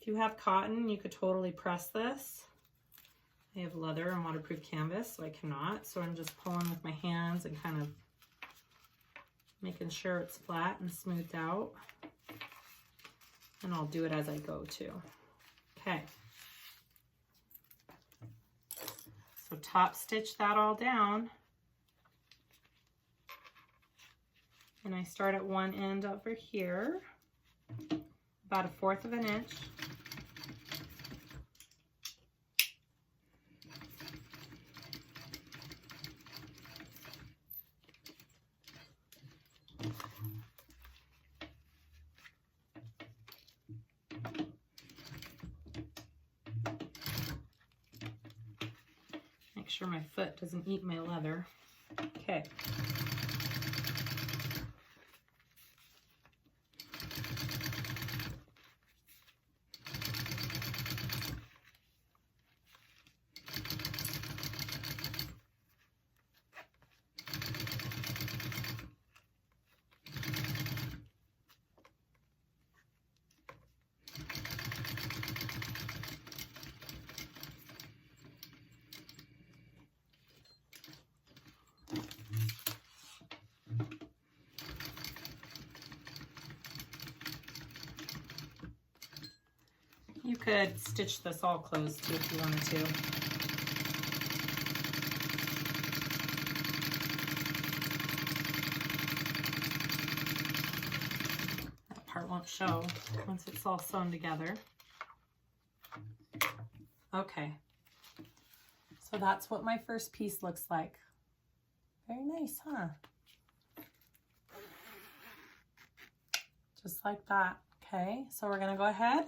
If you have cotton, you could totally press this. I have leather and waterproof canvas, so I cannot. So I'm just pulling with my hands and kind of making sure it's flat and smoothed out. And I'll do it as I go too. Okay. So top stitch that all down. And I start at one end over here, about 1/4 of an inch. Make sure my foot doesn't eat my leather. Okay. You could stitch this all closed too if you wanted to. That part won't show once it's all sewn together. Okay, so that's what my first piece looks like. Very nice, huh? Just like that. Okay, so we're gonna go ahead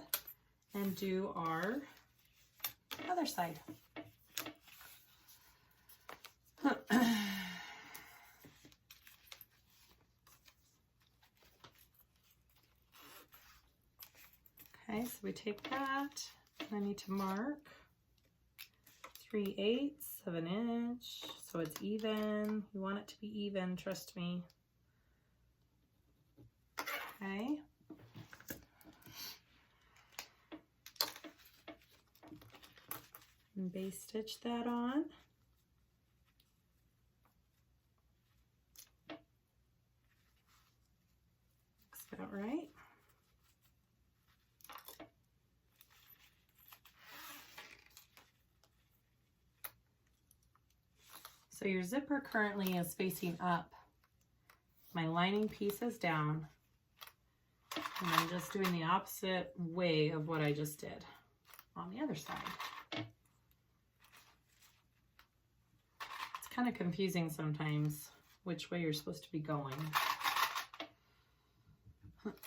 and do our other side. Okay, so we take that, and I need to mark 3/8 of an inch, so it's even. You want it to be even, trust me. Okay. And base stitch that on. Looks about right. So your zipper currently is facing up. My lining piece is down. And I'm just doing the opposite way of what I just did on the other side. It's kind of confusing sometimes which way you're supposed to be going.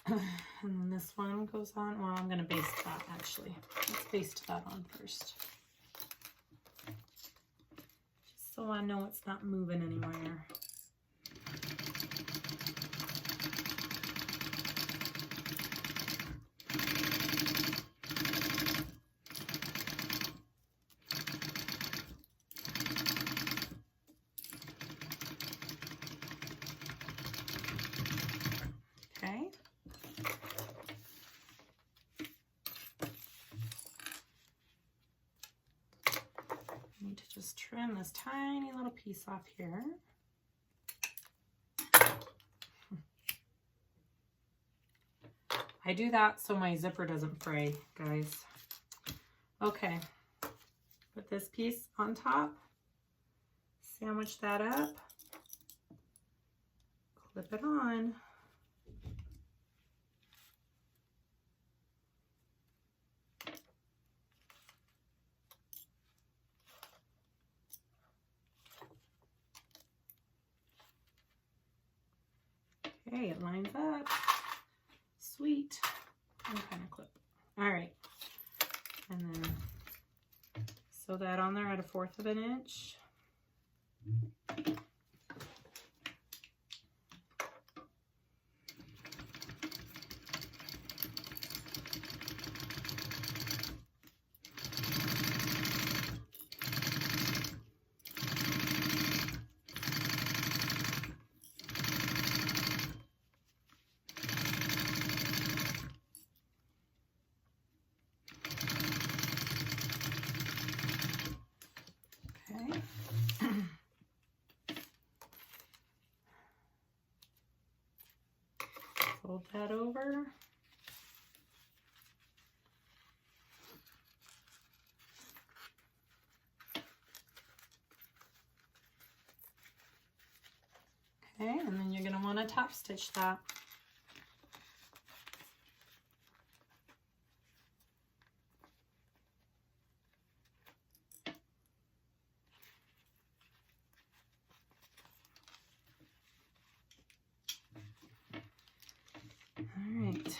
And then this one goes on. Well, I'm going to baste that actually. Let's baste that on first. Just so I know it's not moving anywhere. Just trim this tiny little piece off here. I do that so my zipper doesn't fray, guys. Okay, put this piece on top, sandwich that up, clip it on. Okay, it lines up. Sweet. And kind of clip. All right. And then sew that that on there at 1/4 of an inch. Fold that over. Okay, and then you're going to want to top stitch that. Alright.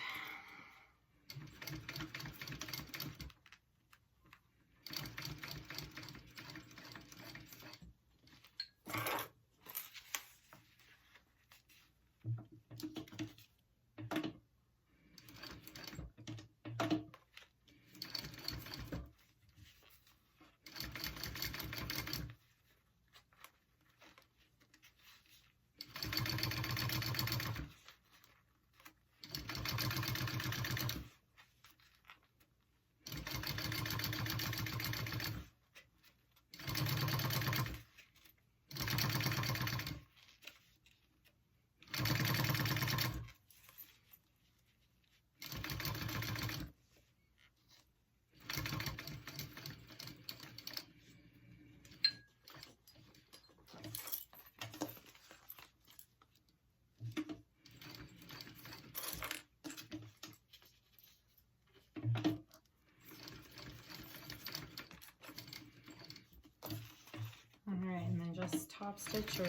Alright, and then just top stitch or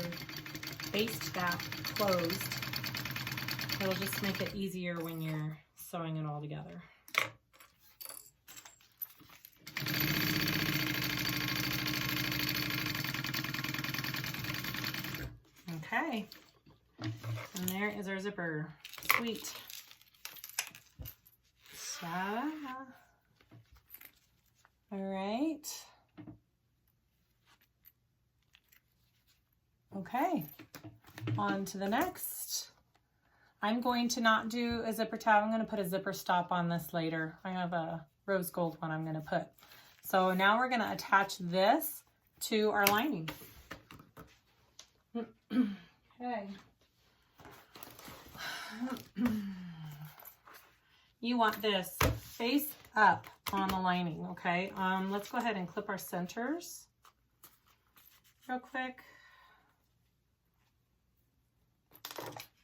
baste that closed. It'll just make it easier when you're sewing it all together. Okay, and there is our zipper. Sweet. So, all right. Okay, on to the next. I'm going to not do a zipper tab. I'm going to put a zipper stop on this later. I have a rose gold one I'm going to put. So now we're going to attach this to our lining. Okay. You want this face up on the lining, okay? Let's go ahead and clip our centers real quick.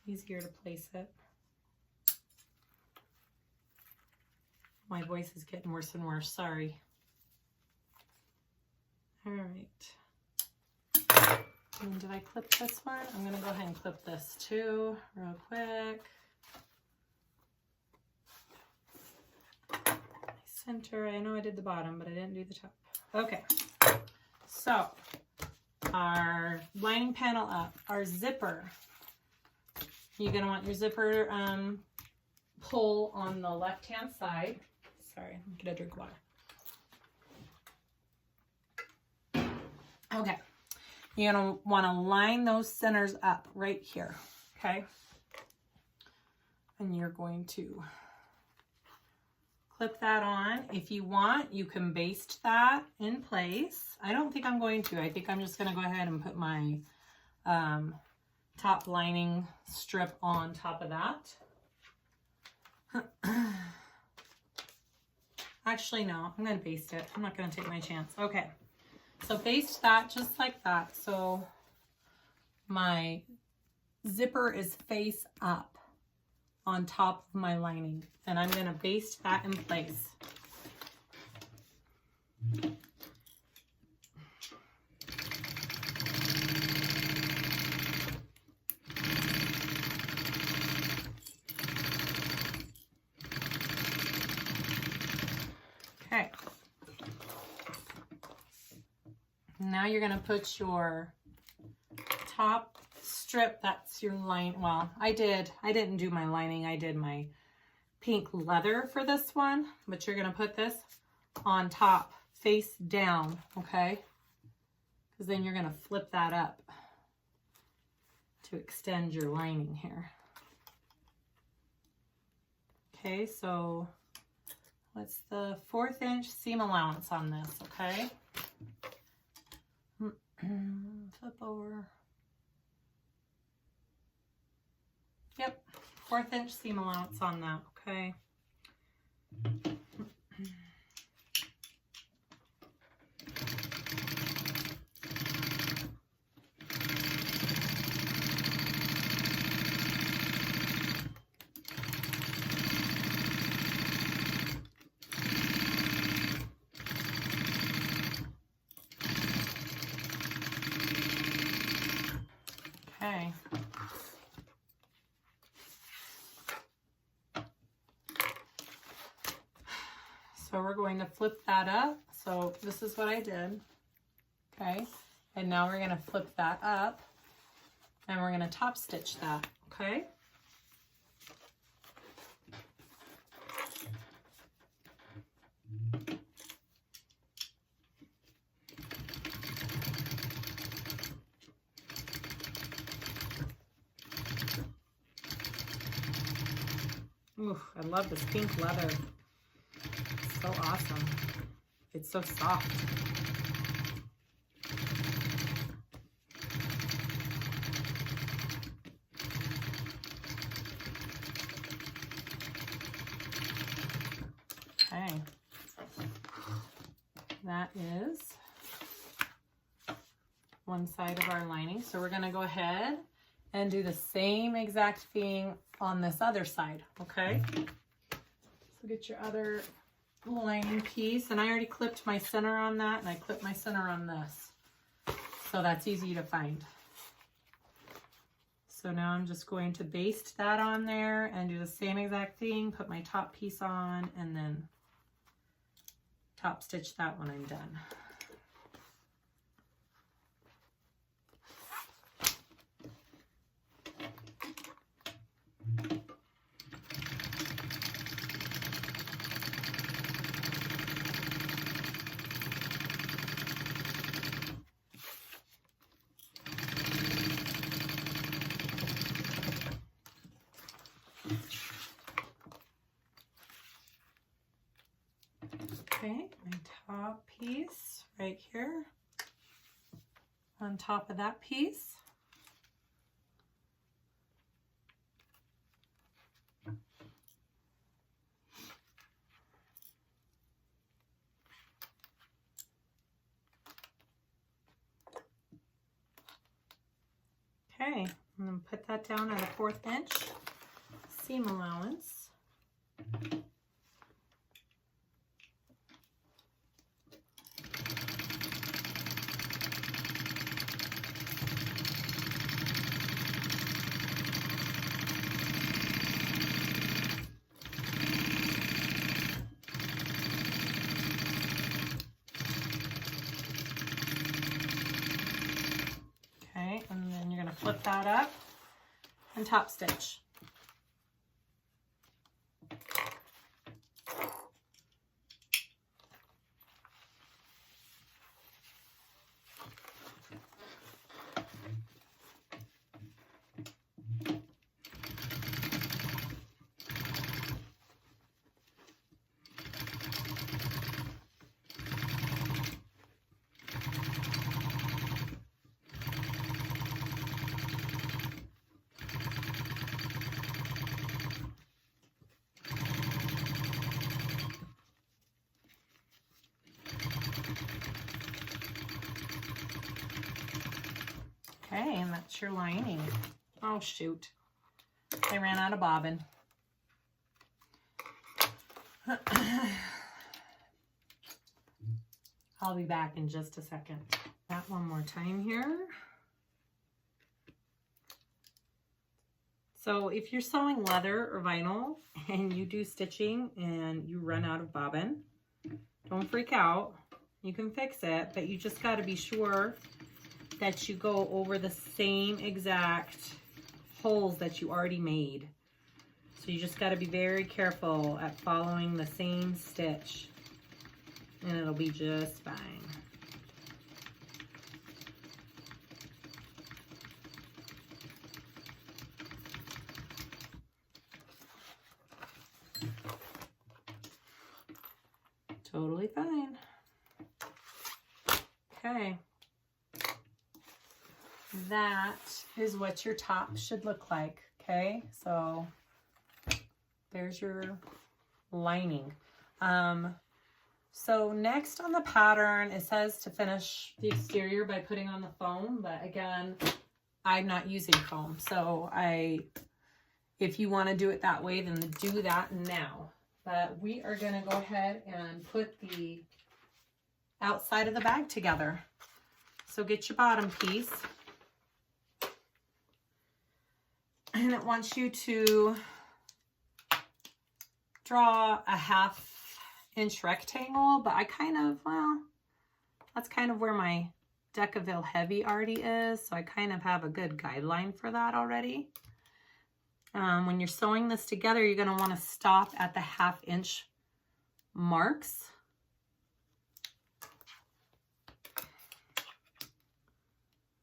Easier to place it. My voice is getting worse and worse, sorry. All right. And did I clip this one? I'm gonna go ahead and clip this too, real quick. Center, I know I did the bottom, but I didn't do the top. Okay, so our lining panel up, our zipper. You're gonna want your zipper pull on the left-hand side. Sorry, I'm gonna drink water. Okay, you're gonna wanna line those centers up right here, okay? And you're going to clip that on. If you want, you can baste that in place. I don't think I'm going to. I think I'm just gonna go ahead and put my top lining strip on top of that. Actually, no, I'm gonna baste it. I'm not gonna take my chance. Okay, so baste that just like that. So my zipper is face up on top of my lining, and I'm gonna baste that in place. Okay. Now you're going to put your top strip, that's your line. Well, I didn't do my lining. I did my pink leather for this one, but you're going to put this on top face down, okay? Because then you're going to flip that up to extend your lining here. Okay, so what's the 1/4 inch seam allowance on this, okay? Flip over. Yep, 1/4 inch seam allowance on that, okay? Okay. So we're going to flip that up. So this is what I did. Okay. And now we're going to flip that up and we're going to top stitch that. Okay. Ooh, I love this pink leather. It's so awesome. It's so soft. Okay. That is one side of our lining. So we're going to go ahead and do the same exact thing on this other side, okay? So get your other lining piece, and I already clipped my center on that, and I clipped my center on this. So that's easy to find. So now I'm just going to baste that on there and do the same exact thing, put my top piece on, and then top stitch that when I'm done. Okay, my top piece right here on top of that piece. Okay, I'm going to put that down at a 1/4 inch seam allowance. Okay, and then you're going to flip that up and top stitch. Okay, and that's your lining. Oh shoot, I ran out of bobbin. I'll be back in just a second. That one more time here. So if you're sewing leather or vinyl and you do stitching and you run out of bobbin, don't freak out. You can fix it, but you just got to be sure that you go over the same exact holes that you already made. So you just got to be very careful at following the same stitch, and it'll be just fine. Totally fine. Okay. That is what your top should look like. Okay, so there's your lining. So next on the pattern, it says to finish the exterior by putting on the foam, but again, I'm not using foam. So if you want to do it that way, then do that now. But we are going to go ahead and put the outside of the bag together. So get your bottom piece. And it wants you to draw a 1/2 inch rectangle, but I kind of, well, that's kind of where my Decaville Heavy already is. So I kind of have a good guideline for that already. When you're sewing this together, you're going to want to stop at the 1/2 inch marks.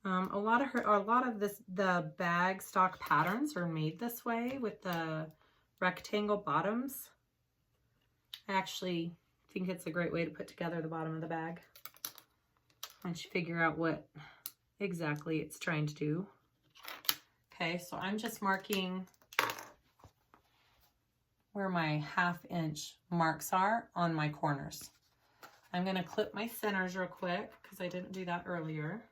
A lot of the Bagstock patterns are made this way with the rectangle bottoms. I actually think it's a great way to put together the bottom of the bag once you figure out what exactly it's trying to do. Okay, so I'm just marking where my 1/2 inch marks are on my corners. I'm going to clip my centers real quick because I didn't do that earlier.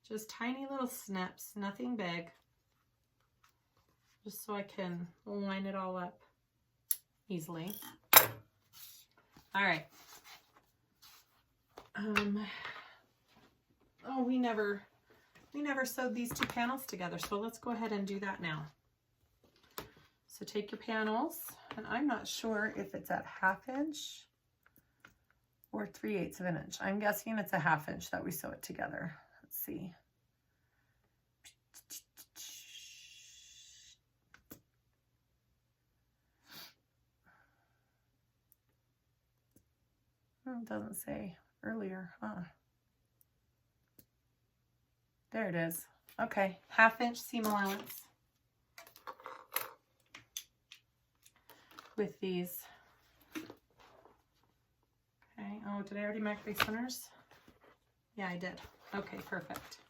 Just tiny little snips, nothing big. Just so I can line it all up easily. All right. Oh, we never sewed these two panels together, so let's go ahead and do that now. So take your panels, and I'm not sure if it's at 1/2 inch or 3/8 of an inch. I'm guessing it's a 1/2 inch that we sew it together. Let's see. It doesn't say earlier, huh? There it is. Okay, 1/2 inch seam allowance with these. Okay, oh, did I already mark these centers? Yeah, I did. Okay, perfect.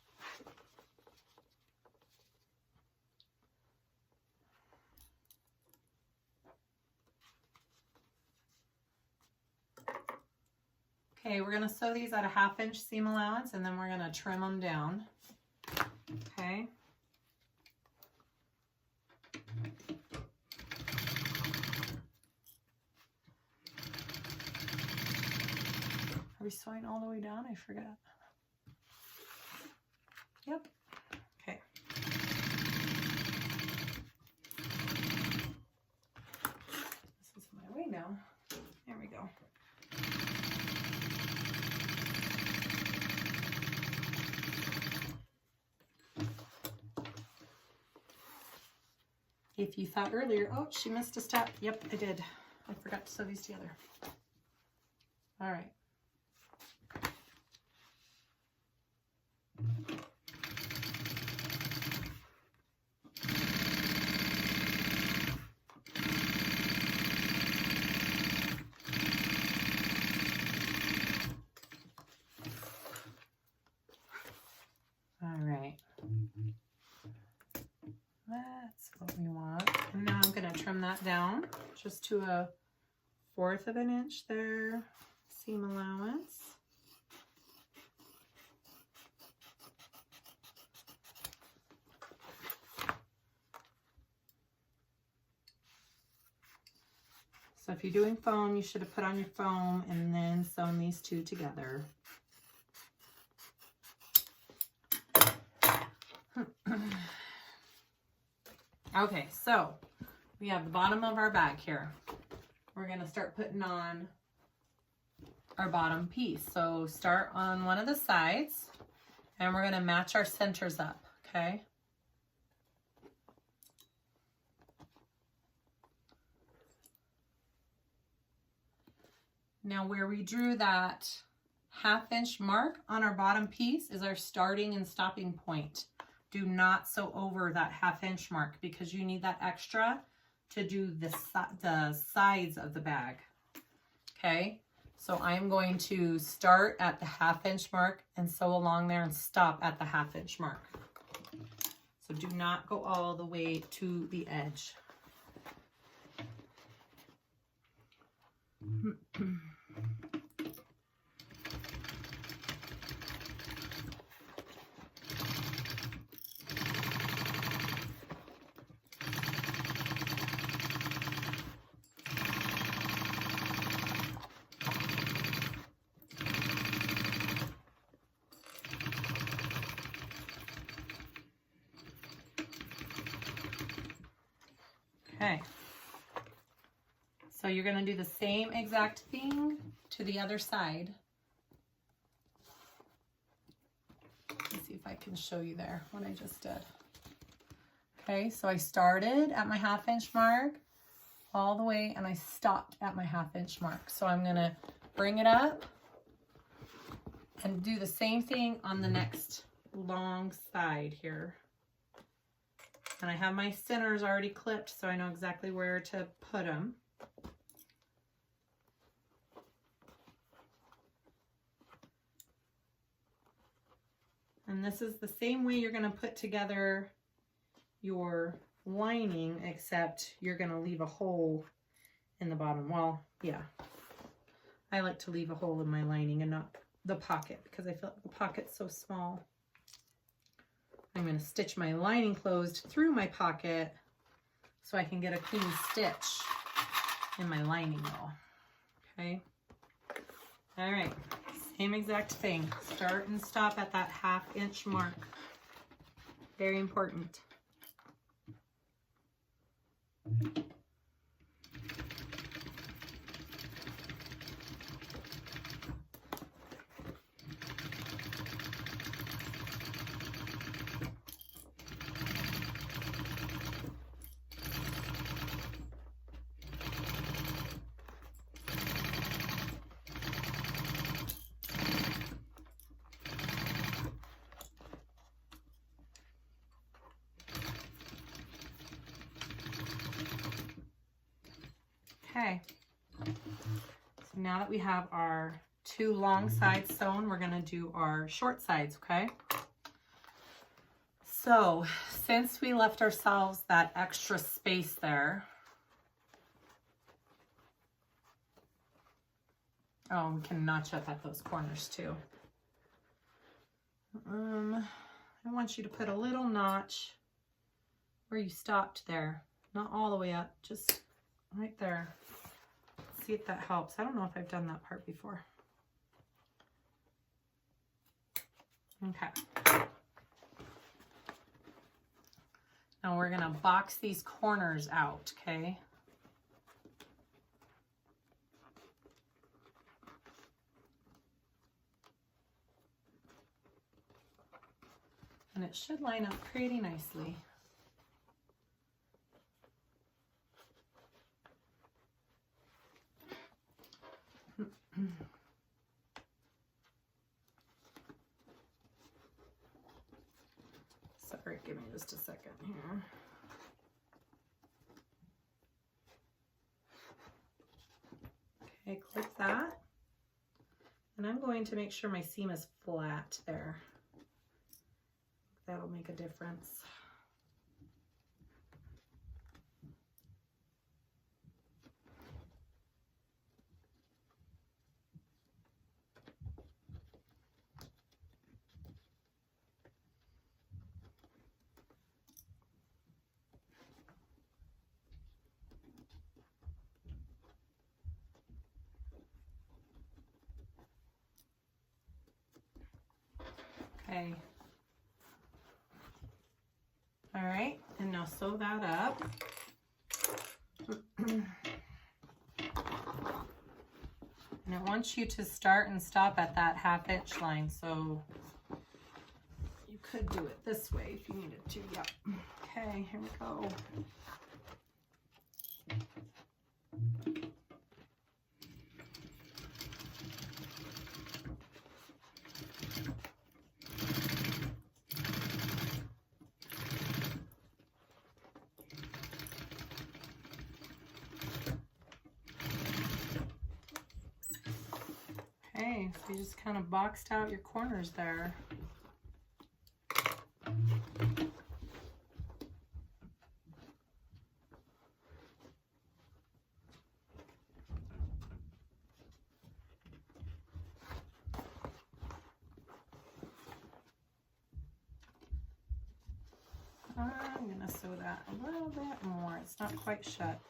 Okay, we're gonna sew these at a 1/2 inch seam allowance, and then we're gonna trim them down. Okay. Are we sewing all the way down? I forgot. Yep. Okay. This is my way now. There we go. If you thought earlier, oh, she missed a step. Yep, I did. I forgot to sew these together. All right. All right. That's what we want. And now I'm going to trim that down just to a 1/4 of an inch there, seam allowance. So if you're doing foam, you should have put on your foam and then sewn these two together. Okay, so we have the bottom of our bag here. We're going to start putting on our bottom piece. So start on one of the sides and we're going to match our centers up, okay? Now where we drew that 1/2 inch mark on our bottom piece is our starting and stopping point. Do not sew over that 1/2 inch mark because you need that extra to do the sides of the bag. Okay, so I'm going to start at the 1/2 inch mark and sew along there and stop at the 1/2 inch mark. So do not go all the way to the edge. Okay, so you're going to do the same exact thing to the other side. Let's see if I can show you there what I just did. Okay, so I started at my 1/2 inch mark all the way and I stopped at my 1/2 inch mark. So I'm going to bring it up and do the same thing on the next long side here. And I have my centers already clipped, so I know exactly where to put them. And this is the same way you're going to put together your lining, except you're going to leave a hole in the bottom. Well, yeah. I like to leave a hole in my lining and not the pocket because I feel like the pocket's so small. I'm going to stitch my lining closed through my pocket so I can get a clean stitch in my lining though. Okay. All right. Same exact thing. Start and stop at that 1/2 inch mark. Very important. Okay, so now that we have our 2 long sides sewn, we're going to do our short sides, okay? So since we left ourselves that extra space there, oh, we can notch up at those corners too. I want you to put a little notch where you stopped there, not all the way up, just right there. See if that helps. I don't know if I've done that part before. Okay. Now we're going to box these corners out, okay? And it should line up pretty nicely. Sorry, give me just a second here. Okay, click that. And I'm going to make sure my seam is flat there. That'll make a difference. Okay. All right, and now sew that up. And it wants you to start and stop at that 1/2 inch line, so you could do it this way if you needed to. Yep. Okay, here we go. Okay, so you just kind of boxed out your corners there. I'm going to sew that a little bit more. It's not quite shut.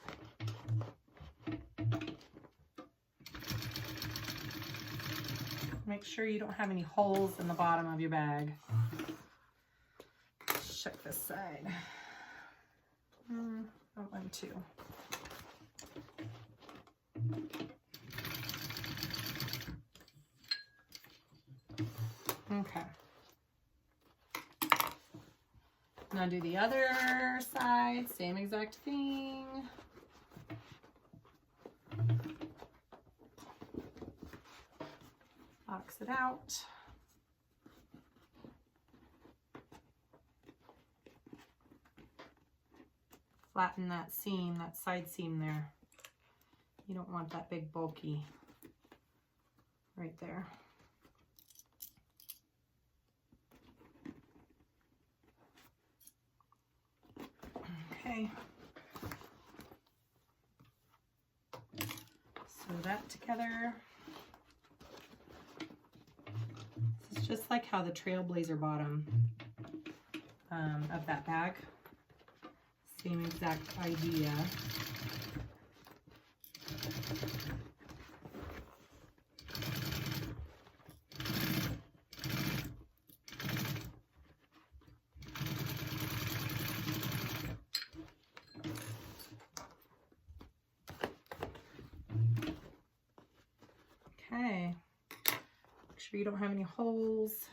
Make sure you don't have any holes in the bottom of your bag. Let's check this side. Oh, 1, 2. Okay. Now do the other side, same exact thing. Box it out. Flatten that seam, that side seam there. You don't want that big bulky right there. Okay. Sew that together. This is just like how the Trailblazer bottom of that bag. Same exact idea. Okay, make sure you don't have any holes.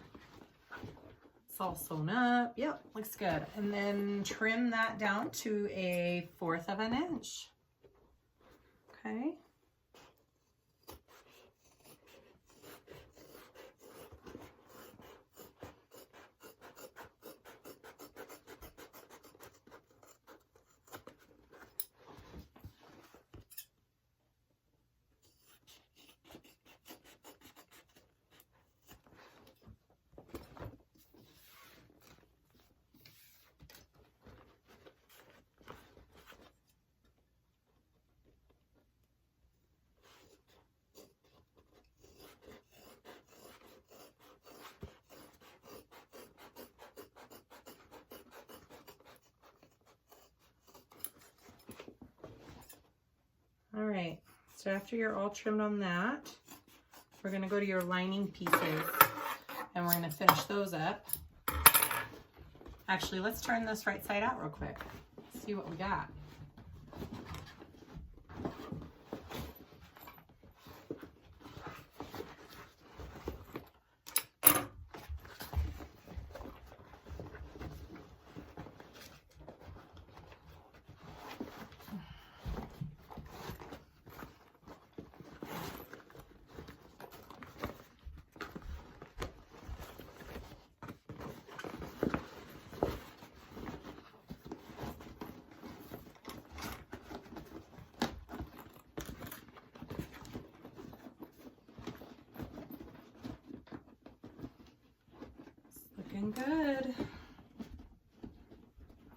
It's all sewn up. Yep, looks good. And then trim that down to 1/4 of an inch. Okay. All right, so after you're all trimmed on that, we're gonna go to your lining pieces and we're gonna finish those up. Actually, let's turn this right side out real quick. See what we got. Looking good.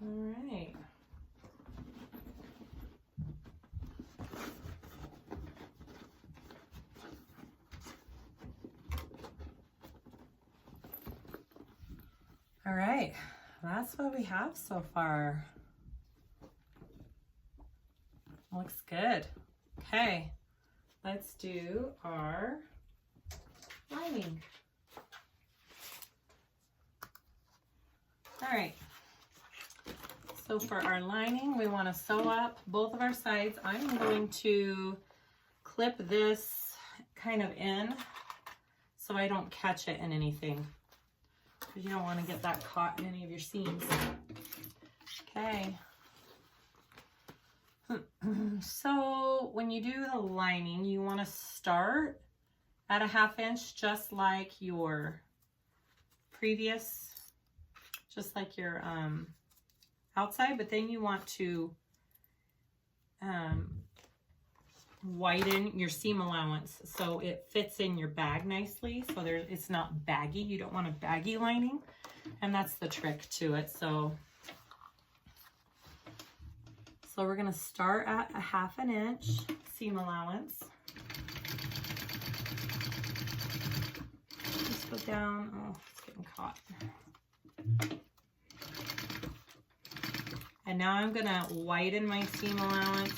All right. All right, that's what we have so far. Looks good. Okay, let's do our lining. All right, So for our lining, we want to sew up both of our sides. I'm going to clip this kind of in so I don't catch it in anything, because you don't want to get that caught in any of your seams. Okay. So when you do the lining, you want to start at a 1/2 inch, just like your previous, just like your outside, but then you want to widen your seam allowance so it fits in your bag nicely, so it's not baggy. You don't want a baggy lining, and that's the trick to it. So we're going to start at a 1/2 inch seam allowance. Just go down. Oh, it's getting caught. And now I'm going to widen my seam allowance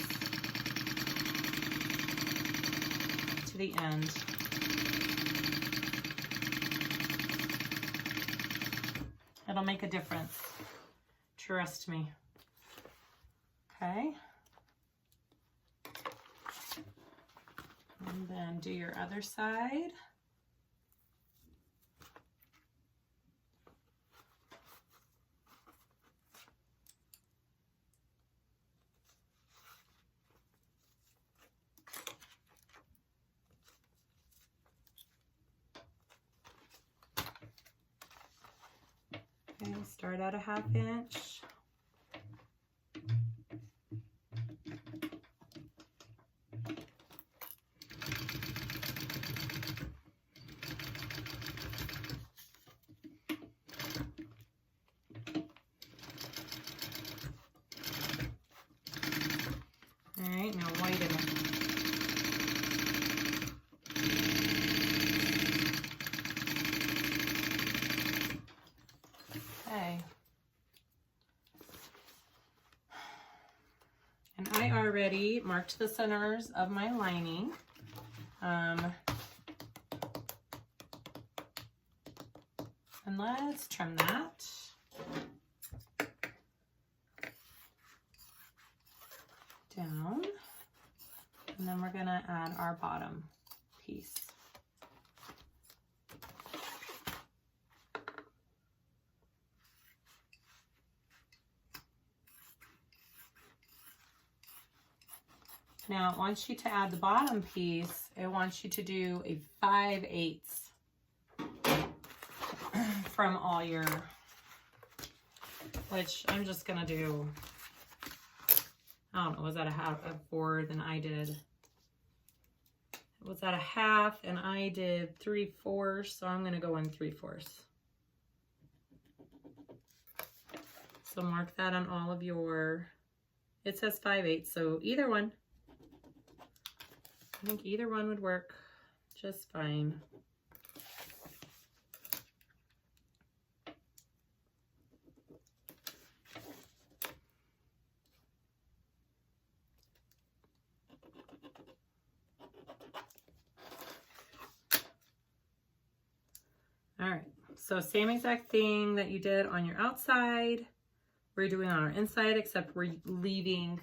to the end. It'll make a difference. Trust me. Okay. And then do your other side. Okay, start at a 1/2 inch. All right, now widen it. Okay. And I already marked the centers of my lining. And let's trim that. Down. And then we're gonna add our bottom piece. Now it wants you to add the bottom piece. It wants you to do a 5/8 from all your, which I'm just gonna do, I don't know, was that a 1/4? Then I did, was that a 1/2? And I did 3/4, so I'm gonna go in 3/4. So mark that on all of your, it says 5/8, so either one. I think either one would work just fine. All right, so same exact thing that you did on your outside, we're doing on our inside, except we're leaving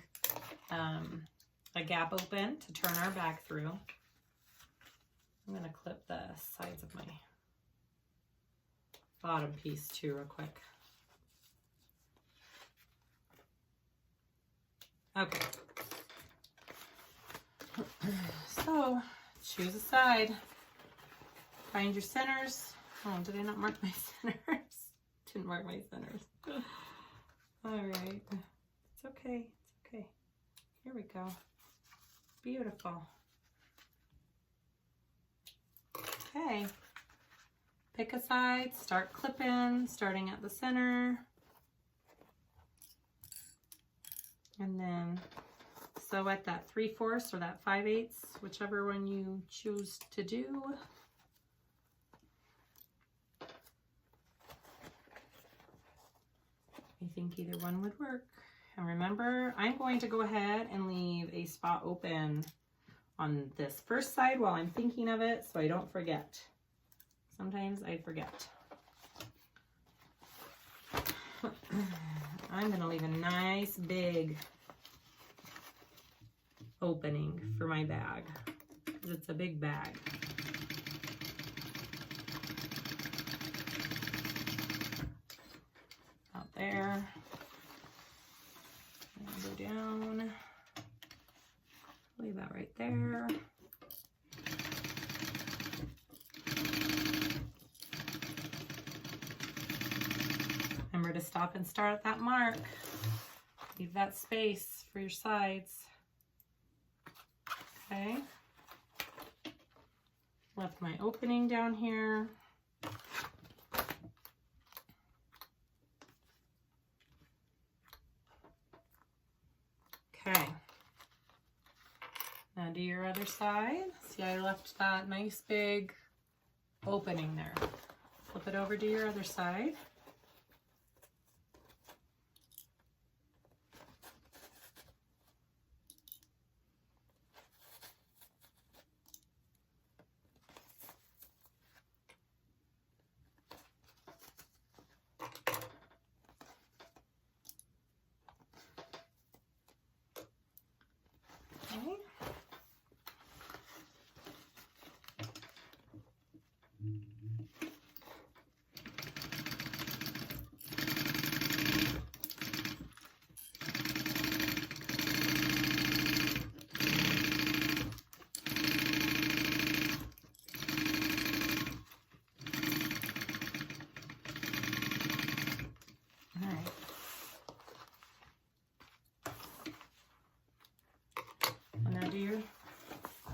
a gap open to turn our bag through. I'm going to clip the sides of my bottom piece too real quick. Okay. So choose a side. Find your centers. Oh, did I not mark my centers? Didn't mark my centers. All right. It's okay. It's okay. Here we go. Beautiful. Okay. Pick a side, start clipping, starting at the center. And then sew at that 3/4 or that 5/8, whichever one you choose to do. I think either one would work. And remember, I'm going to go ahead and leave a spot open on this first side while I'm thinking of it so I don't forget. Sometimes I forget. I'm going to leave a nice big opening for my bag because it's a big bag. Out there. And go down. Leave that right there. Remember to stop and start at that mark. Leave that space for your sides. Okay. Left my opening down here. Okay. Now do your other side. See, I left that nice big opening there. Flip it over to your other side.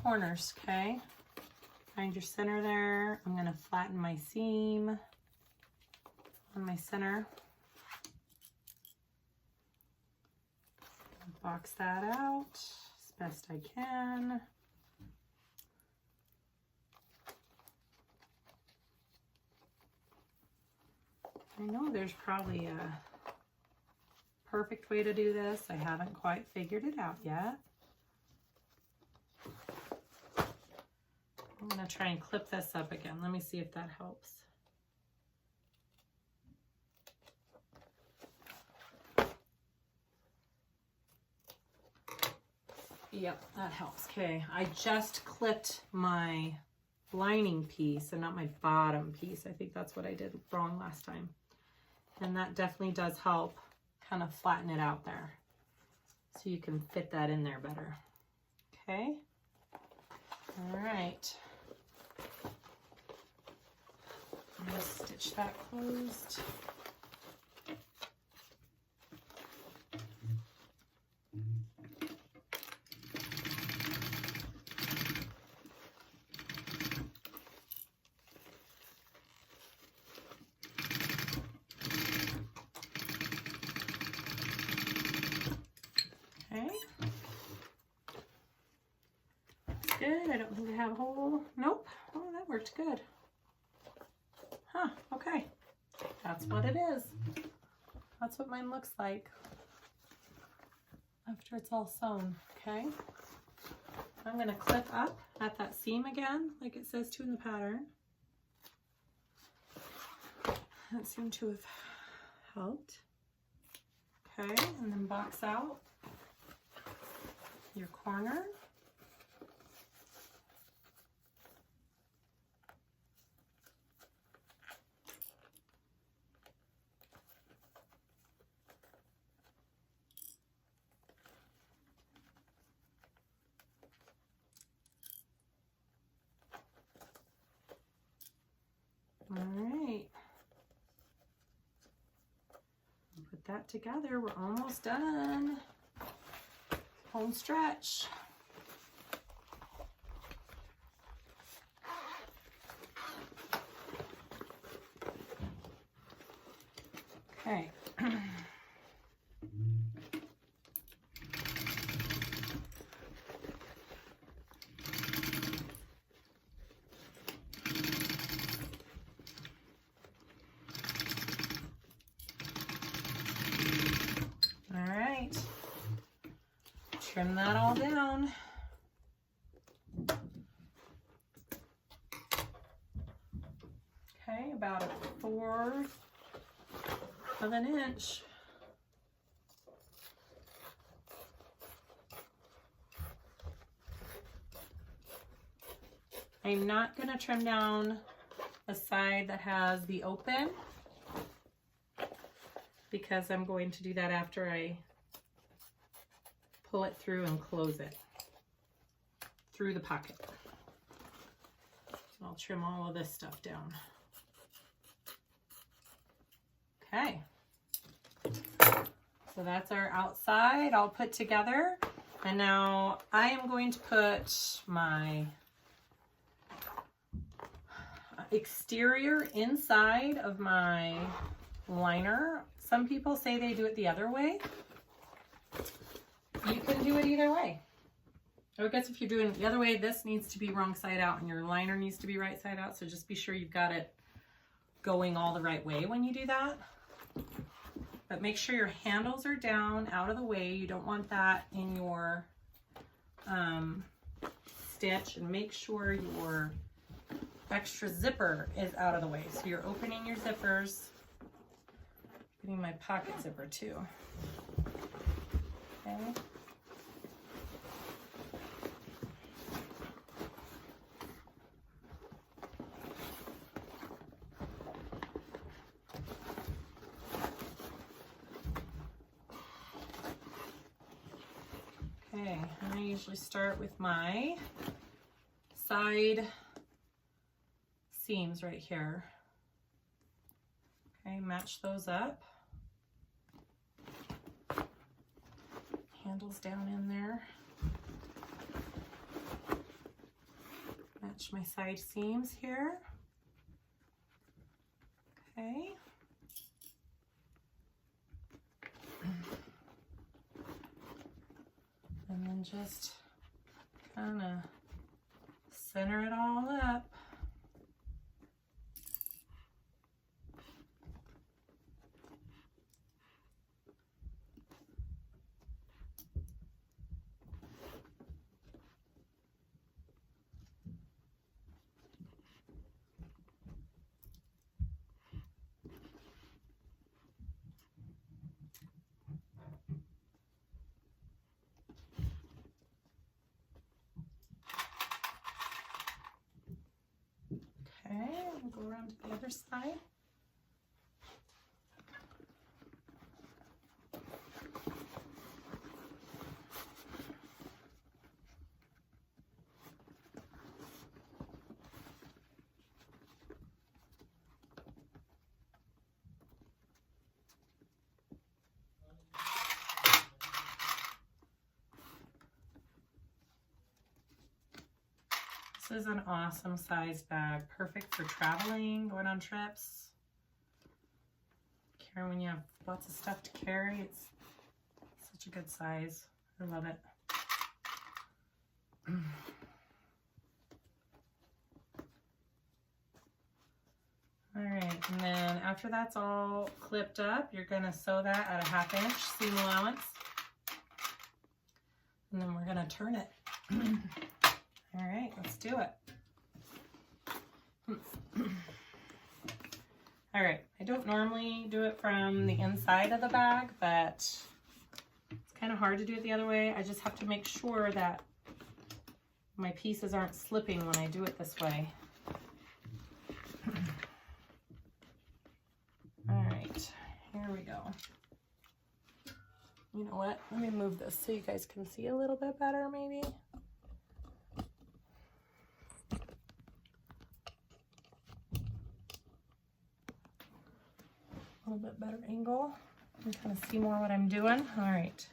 Corners, okay? Find your center there. I'm going to flatten my seam on my center. Box that out as best I can. I know there's probably a perfect way to do this. I haven't quite figured it out yet. I'm going to try and clip this up again. Let me see if that helps. Yep, that helps. Okay, I just clipped my lining piece and not my bottom piece. I think that's what I did wrong last time. And that definitely does help kind of flatten it out there so you can fit that in there better. Okay. All right. I'm going to stitch that closed. Okay. That's good. I don't think I have a hole. Nope. Oh, that worked good. Huh, okay. That's what it is. That's what mine looks like after it's all sewn, okay? I'm gonna clip up at that seam again, like it says to in the pattern. That seemed to have helped. Okay, and then box out your corner. All right, put that together. We're almost done. Home stretch. Okay. Trim that all down. Okay, about 1/4 of an inch. I'm not going to trim down the side that has the open because I'm going to do that after I pull it through and close it through the pocket. So I'll trim all of this stuff down. Okay. So that's our outside all put together. And now I am going to put my exterior inside of my liner. Some people say they do it the other way. You can do it either way. I guess if you're doing it the other way, this needs to be wrong side out and your liner needs to be right side out. So just be sure you've got it going all the right way when you do that. But make sure your handles are down, out of the way. You don't want that in your stitch. And make sure your extra zipper is out of the way. So you're opening your zippers. Getting my pocket zipper too. Okay. Okay, and I usually start with my side seams right here. Okay, match those up. Handles down in there. Match my side seams here. Okay. And then just kind of center it all up. Okay, we'll go around to the other side. This is an awesome size bag, perfect for traveling, going on trips. Carry when you have lots of stuff to carry. It's such a good size. I love it. All right, and then after that's all clipped up, you're gonna sew that at a 1/2 inch seam allowance. And then we're gonna turn it. All right, let's do it. All right, I don't normally do it from the inside of the bag, but it's kind of hard to do it the other way. I just have to make sure that my pieces aren't slipping when I do it this way. All right, here we go. You know what? Let me move this so you guys can see a little bit better, maybe. A little bit better angle. You can kind of see more what I'm doing. All right.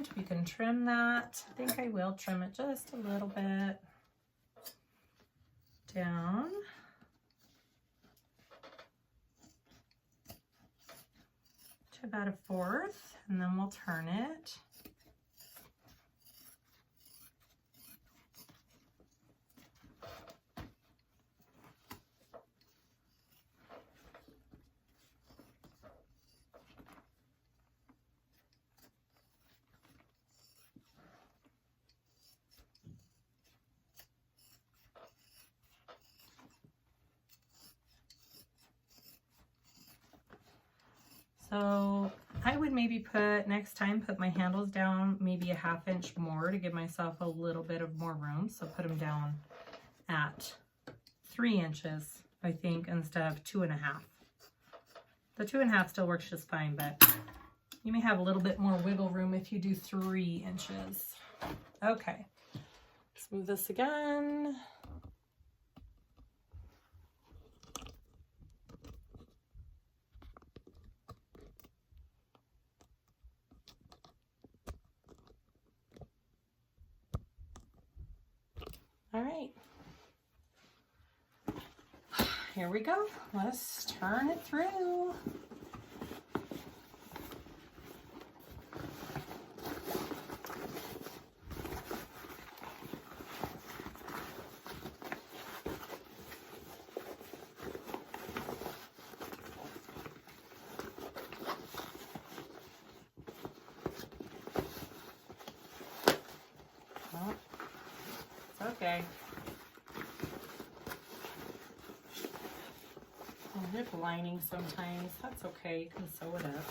and we can trim that. I think I will trim it just a little bit down. To about 1/4, and then we'll turn it. So I would maybe next time put my handles down maybe 1/2 inch more to give myself a little bit of more room. So put them down at 3 inches, I think, instead of 2.5. The 2.5 still works just fine, but you may have a little bit more wiggle room if you do 3 inches. Okay, let's move this again. All right, here we go. Let's turn it through. Well, it's okay. I'll rip lining sometimes. That's okay. You can sew it up.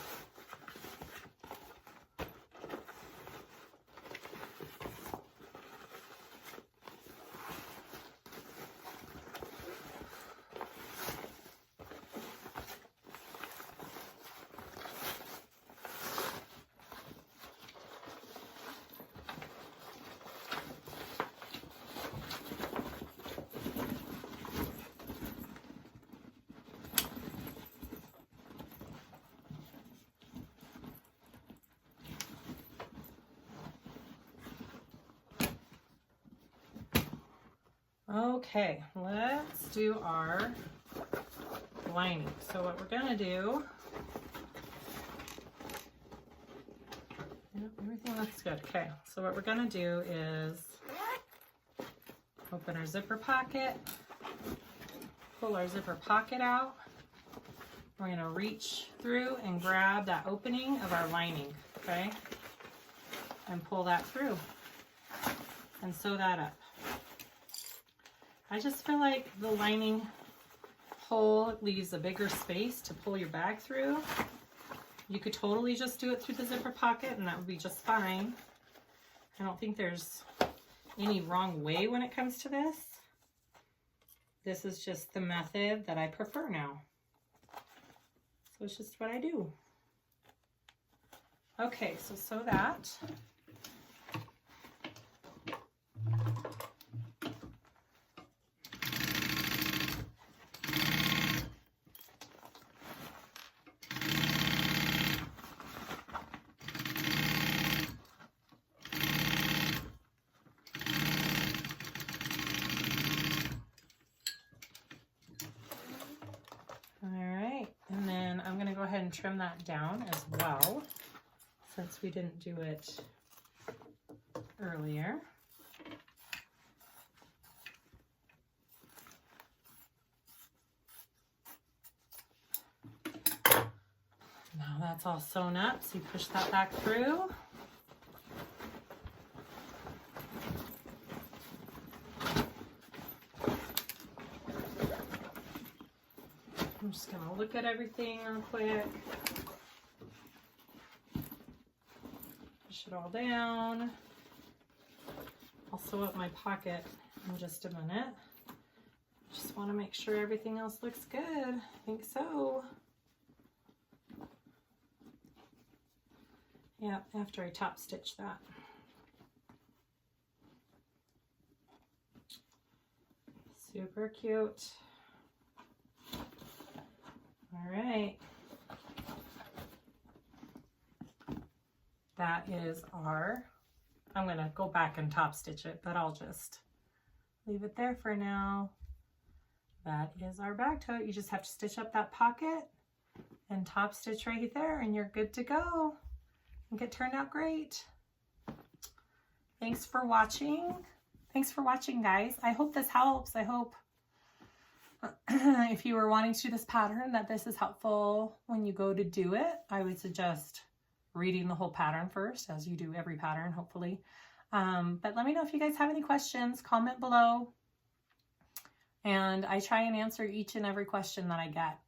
Okay, let's do our lining. So what we're gonna do, everything looks good. Okay, so what we're gonna do is open our zipper pocket, pull our zipper pocket out. We're gonna reach through and grab that opening of our lining, okay? And pull that through and sew that up. I just feel like the lining hole leaves a bigger space to pull your bag through. You could totally just do it through the zipper pocket and that would be just fine. I don't think there's any wrong way when it comes to this. This is just the method that I prefer now. So it's just what I do. Okay, so sew that. Go ahead and trim that down as well, since we didn't do it earlier. Now that's all sewn up, so you push that back through. I'm just gonna look at everything real quick. Push it all down. I'll sew up my pocket in just a minute. Just want to make sure everything else looks good. I think so. Yeah, after I top stitch that. Super cute. All right. that is our, I'm going to go back and top stitch it, but I'll just leave it there for now. That is our bag tote. You just have to stitch up that pocket and top stitch right there and you're good to go. I think it turned out great. Thanks for watching. Thanks for watching, guys. I hope this helps. I hope if you were wanting to do this pattern that this is helpful when you go to do it. I would suggest reading the whole pattern first, as you do every pattern, hopefully. But let me know if you guys have any questions. Comment below. And I try and answer each and every question that I get.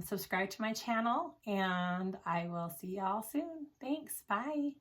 Subscribe to my channel, and I will see y'all soon. Thanks. Bye.